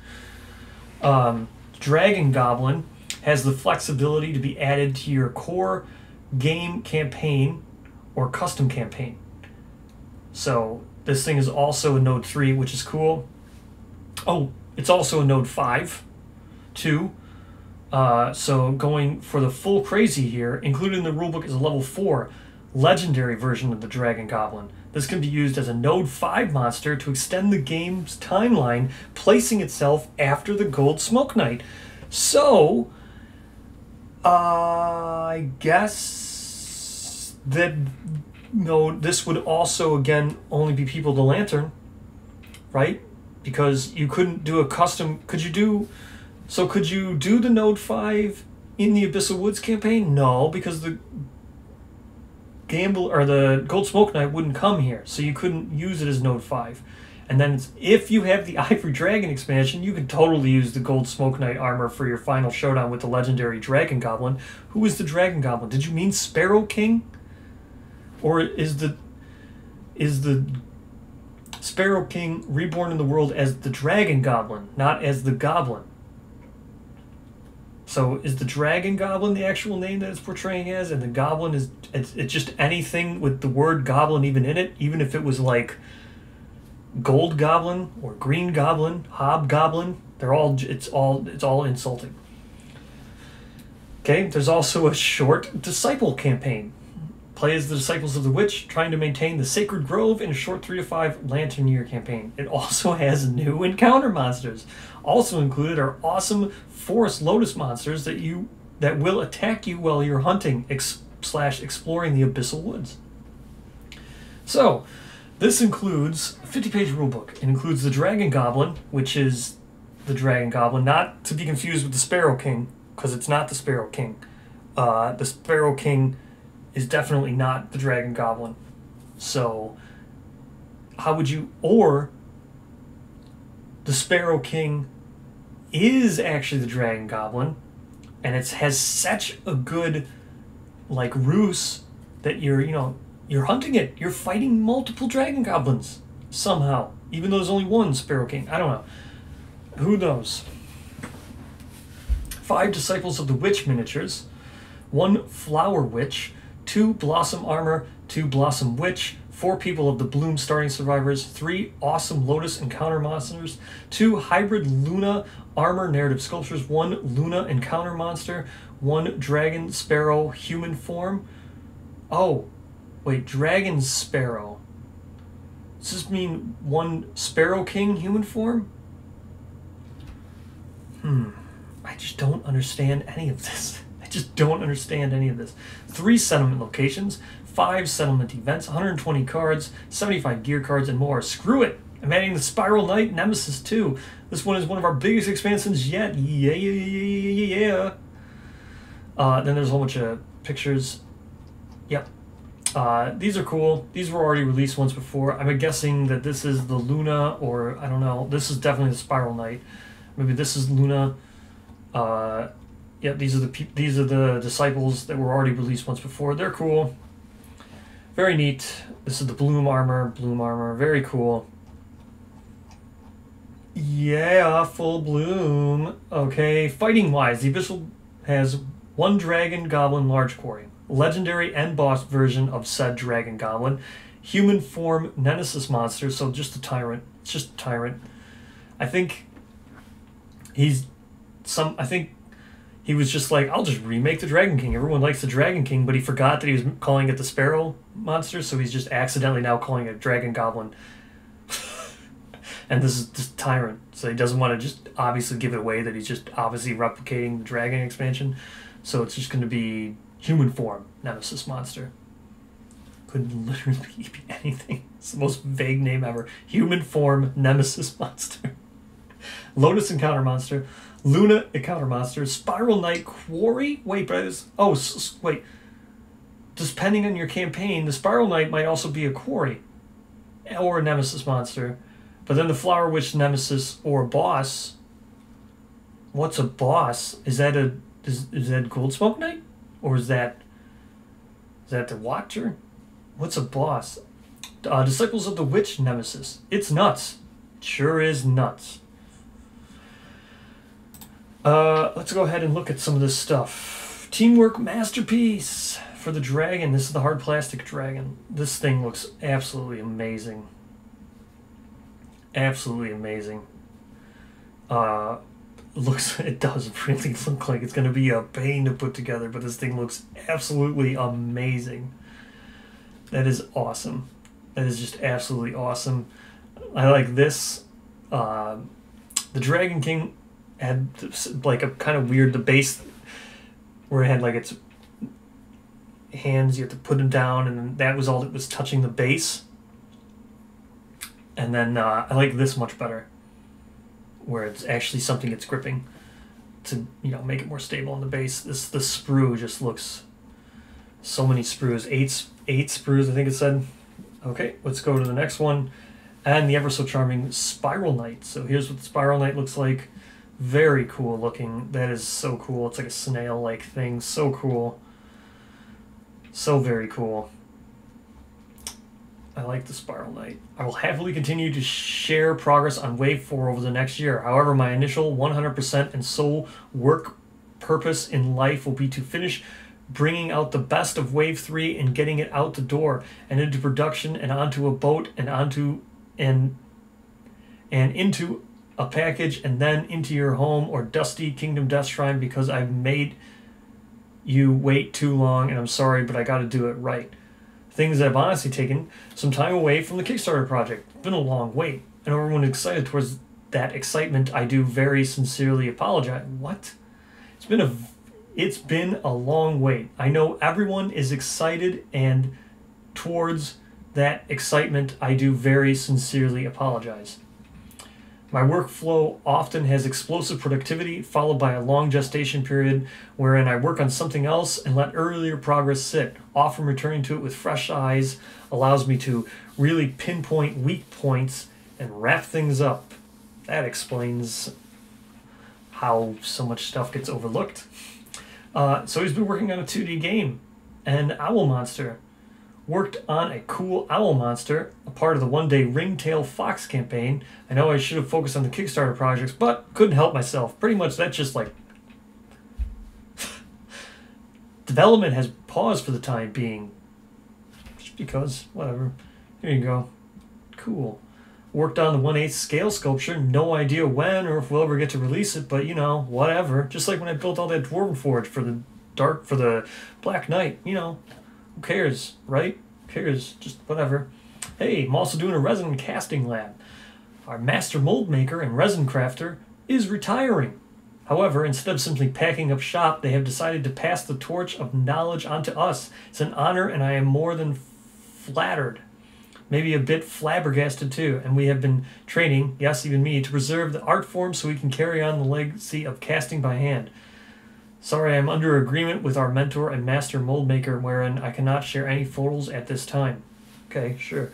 Dragon Goblin has the flexibility to be added to your core game campaign or custom campaign. So this thing is also a node 3, which is cool. Oh, it's also a node 5, too. So going for the full crazy here, included in the rulebook is a level 4 legendary version of the Dragon Goblin. This can be used as a node 5 monster to extend the game's timeline, placing itself after the Gold Smoke Knight. So, I guess that this would also, again, only be People of the Lantern, right? Because you couldn't do a custom... Could you do the node 5 in the Abyssal Woods campaign? No, because the the Gold Smoke Knight wouldn't come here, so you couldn't use it as Node 5. And then if you have the Ivory Dragon expansion, you can totally use the Gold Smoke Knight armor for your final showdown with the legendary Dragon Goblin. Who is the Dragon Goblin? Did you mean Sparrow King? Or is the Sparrow King reborn in the world as the Dragon Goblin, not as the Goblin? So is the Dragon Goblin the actual name that it's portraying as, and the Goblin is it's just anything with the word Goblin even in it, even if it was like Gold Goblin or Green Goblin, Hobgoblin? It's all insulting. Okay, there's also a short Disciple campaign. Play as the Disciples of the Witch, trying to maintain the Sacred Grove in a short 3 to 5 Lantern Year campaign. It also has new encounter monsters. Also included are awesome Forest Lotus monsters that will attack you while you're hunting / exploring the Abyssal Woods. So, this includes a 50-page rulebook. It includes the Dragon Goblin, which is the Dragon Goblin, not to be confused with the Sparrow King, because it's not the Sparrow King. The Sparrow King is definitely not the Dragon Goblin. So, how would you... Or, the Sparrow King is actually the Dragon Goblin, and it has such a good, like, ruse that you're hunting it. You're fighting multiple Dragon Goblins somehow, even though there's only one Sparrow King. I don't know. Who knows? 5 Disciples of the Witch miniatures, 1 Flower Witch, 2 Blossom Armor, 2 Blossom Witch, 4 People of the Bloom Starting Survivors, 3 Awesome Lotus Encounter Monsters, 2 Hybrid Luna Armor Narrative Sculptures, 1 Luna Encounter Monster, 1 Dragon Sparrow Human Form. Oh, wait, Dragon Sparrow. Does this mean 1 Sparrow King human form? I just don't understand any of this. I just don't understand any of this. 3 settlement locations, 5 settlement events, 120 cards, 75 gear cards, and more. Screw it! I'm adding the Spiral Knight Nemesis too. This one is one of our biggest expansions yet. Yeah. Then there's a whole bunch of pictures. Yep. These are cool. These were already released once before. I'm guessing that this is the Luna, or I don't know. This is definitely the Spiral Knight. Maybe this is Luna. Yep, these are the disciples that were already released once before. They're cool. Very neat. This is the Bloom Armor. Very cool. Yeah, full bloom. Okay, fighting-wise, the Abyssal has 1 Dragon Goblin Large Quarry. Legendary and boss version of said Dragon Goblin. Human form Nemesis monster, so just a tyrant. It's just a tyrant. I think he was just like, I'll just remake the Dragon King. Everyone likes the Dragon King, but he forgot that he was calling it the Sparrow monster, so he's just accidentally now calling it Dragon Goblin. And this is just Tyrant, so he doesn't want to just obviously give it away that he's just obviously replicating the Dragon expansion. So it's just going to be human form Nemesis monster. Could literally be anything. It's the most vague name ever. Human form Nemesis monster. Lotus Encounter Monster. Luna Encounter Monster. Spiral Knight Quarry? Wait, but wait. Depending on your campaign, the Spiral Knight might also be a quarry. Or a Nemesis monster. But then the Flower Witch Nemesis or boss. What's a boss? Is that Gold Smoke Knight? Or is that the Watcher? What's a boss? Disciples of the Witch Nemesis. It's nuts. It sure is nuts. Let's go ahead and look at some of this stuff. Teamwork Masterpiece for the dragon. This is the hard plastic dragon. This thing looks absolutely amazing. Absolutely amazing. It does really look like it's going to be a pain to put together, but this thing looks absolutely amazing. That is awesome. That is just absolutely awesome. I like this. The Dragon King had like a kind of weird, the base where it had like its hands, you have to put them down, and then that was all that was touching the base. And then I like this much better, where it's actually something it's gripping. to, you know, make it more stable on the base. The sprue just looks, so many sprues, eight sprues I think it said. Okay, let's go to the next one, and the ever so charming Spiral Knight. So here's what the Spiral Knight looks like. Very cool looking. That is so cool. It's like a snail like thing. So cool. So very cool. I like the Spiral Knight. I will happily continue to share progress on Wave 4 over the next year. However, my initial 100% and sole work purpose in life will be to finish bringing out the best of Wave 3 and getting it out the door and into production and onto a boat and into a package and then into your home or dusty Kingdom Death Shrine, because I've made you wait too long and I'm sorry, but I got to do it right. Things that have honestly taken some time away from the Kickstarter project. It's been a long wait, and everyone excited towards that excitement. I do very sincerely apologize. What? It's been a long wait. I know everyone is excited, and towards that excitement, I do very sincerely apologize. My workflow often has explosive productivity followed by a long gestation period wherein I work on something else and let earlier progress sit. Often returning to it with fresh eyes allows me to really pinpoint weak points and wrap things up. That explains how so much stuff gets overlooked. So he's been working on a 2D game, and Owl Monster. Worked on a cool owl monster, a part of the one-day Ringtail Fox campaign. I know I should have focused on the Kickstarter projects, but couldn't help myself. Pretty much that's just like... Development has paused for the time being. Just because, whatever. Here you go. Cool. Worked on the 1/8 scale sculpture. No idea when or if we'll ever get to release it, but you know, whatever. Just like when I built all that Dwarven Forge for the Black Knight, you know. Who cares, right? Who cares? Just whatever. Hey, I'm also doing a resin casting lab. Our master mold maker and resin crafter is retiring. However, instead of simply packing up shop, they have decided to pass the torch of knowledge onto us. It's an honor, and I am more than flattered. Maybe a bit flabbergasted too, and we have been training, yes, even me, to preserve the art form so we can carry on the legacy of casting by hand. Sorry, I'm under agreement with our mentor and master mold maker wherein I cannot share any photos at this time. Okay, sure.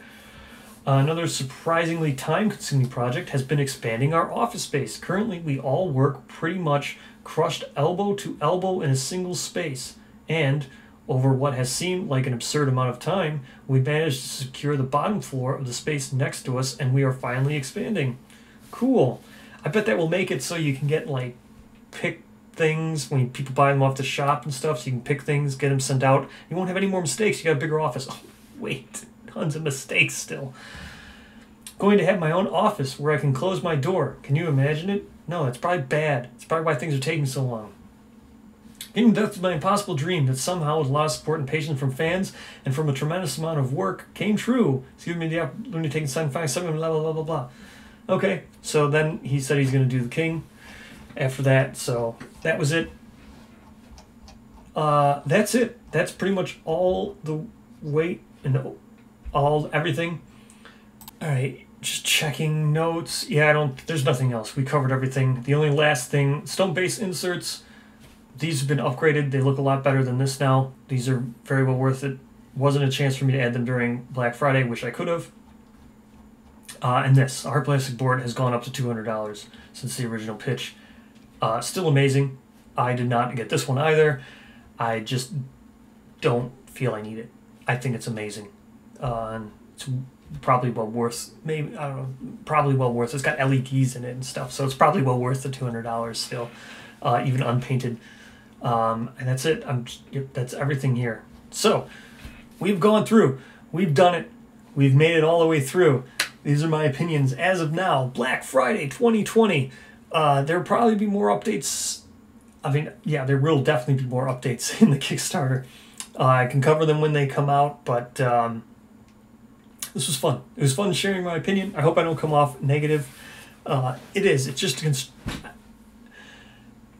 Another surprisingly time-consuming project has been expanding our office space. Currently, we all work pretty much crushed elbow to elbow in a single space. And, over what has seemed like an absurd amount of time, we managed to secure the bottom floor of the space next to us, and we are finally expanding. Cool. I bet that will make it so you can get, like, pick things when people buy them off the shop and stuff, so you can pick things, get them sent out. You won't have any more mistakes. You got a bigger office. Oh, wait, tons of mistakes still. Going to have my own office where I can close my door. Can you imagine it? No, it's probably bad. It's probably why things are taking so long. Getting death is my impossible dream that somehow with a lot of support and patience from fans and from a tremendous amount of work came true. It's given me the opportunity to take something, blah, blah, blah, blah, blah. Okay, so then he said he's going to do the king after that, so that was it. That's it. That's pretty much all the weight and everything. All right, just checking notes. Yeah, there's nothing else. We covered everything. The only last thing, stone-based inserts. These have been upgraded. They look a lot better than this now. These are very well worth it. Wasn't a chance for me to add them during Black Friday, which I could have. And this, our plastic board has gone up to $200 since the original pitch. Still amazing. I did not get this one either. I just don't feel I need it. I think it's amazing. It's probably well worth, maybe, I don't know, probably well worth. It's got LEDs in it and stuff, so it's probably well worth the $200 still, even unpainted. And that's it. That's everything here. So, we've gone through. We've done it. We've made it all the way through. These are my opinions as of now. Black Friday 2020. There'll probably be more updates. I mean, yeah, there will definitely be more updates in the Kickstarter. I can cover them when they come out, but this was fun. It was fun sharing my opinion. I hope I don't come off negative. It is. It's just...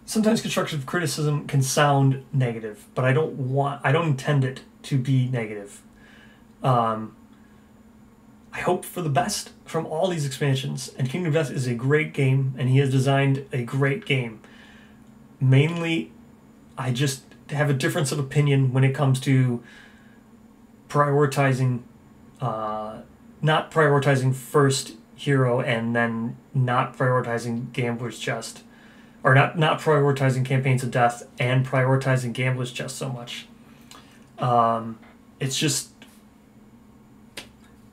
Sometimes constructive criticism can sound negative, but I don't intend it to be negative. I hope for the best from all these expansions, and Kingdom of Death is a great game, and he has designed a great game. Mainly, I just have a difference of opinion when it comes to prioritizing, not prioritizing first hero and then not prioritizing Gambler's Chest. Or not prioritizing Campaigns of Death and prioritizing Gambler's Chest so much. It's just...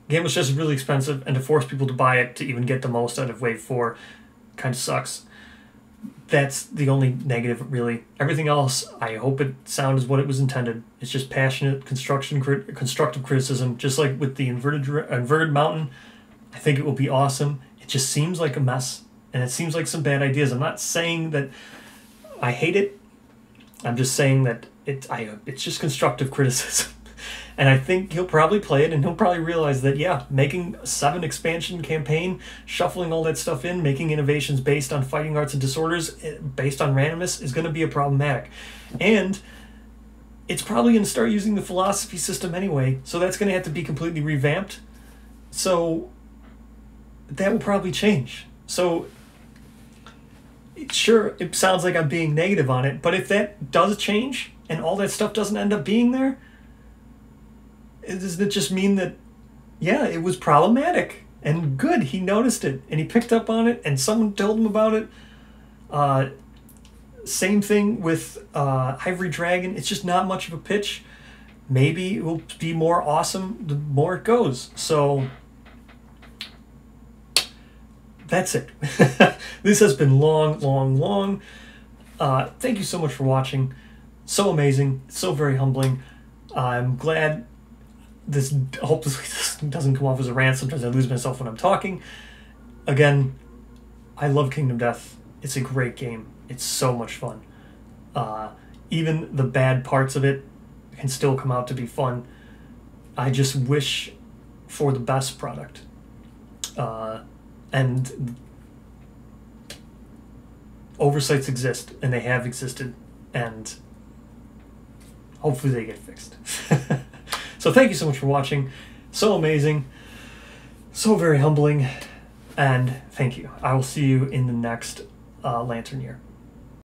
Gambler's Chest is really expensive, and to force people to buy it to even get the most out of Wave 4 kind of sucks. That's the only negative, really. Everything else, I hope it sounds what it was intended. It's just passionate constructive criticism, just like with the Inverted Mountain. I think it will be awesome. It just seems like a mess, and it seems like some bad ideas. I'm not saying that I hate it. I'm just saying that it's just constructive criticism. And I think he'll probably play it, and he'll probably realize that, yeah, making a 7 expansion campaign, shuffling all that stuff in, making innovations based on fighting arts and disorders, based on randomness, is going to be problematic. And it's probably going to start using the philosophy system anyway, so that's going to have to be completely revamped. So that will probably change. So sure, it sounds like I'm being negative on it, but if that does change, and all that stuff doesn't end up being there, doesn't it just mean that, yeah, it was problematic and good? He noticed it and he picked up on it and someone told him about it. Same thing with Ivory Dragon. It's just not much of a pitch. Maybe it will be more awesome the more it goes. So that's it. This has been long. Thank you so much for watching. So amazing. So very humbling. I'm glad this hopefully doesn't come off as a rant. Sometimes I lose myself when I'm talking. Again, I love Kingdom Death. It's a great game. It's so much fun. Even the bad parts of it can still come out to be fun. I just wish for the best product. And oversights exist, and they have existed, and hopefully they get fixed. So thank you so much for watching. So amazing. So very humbling. And thank you. I will see you in the next Lantern Year.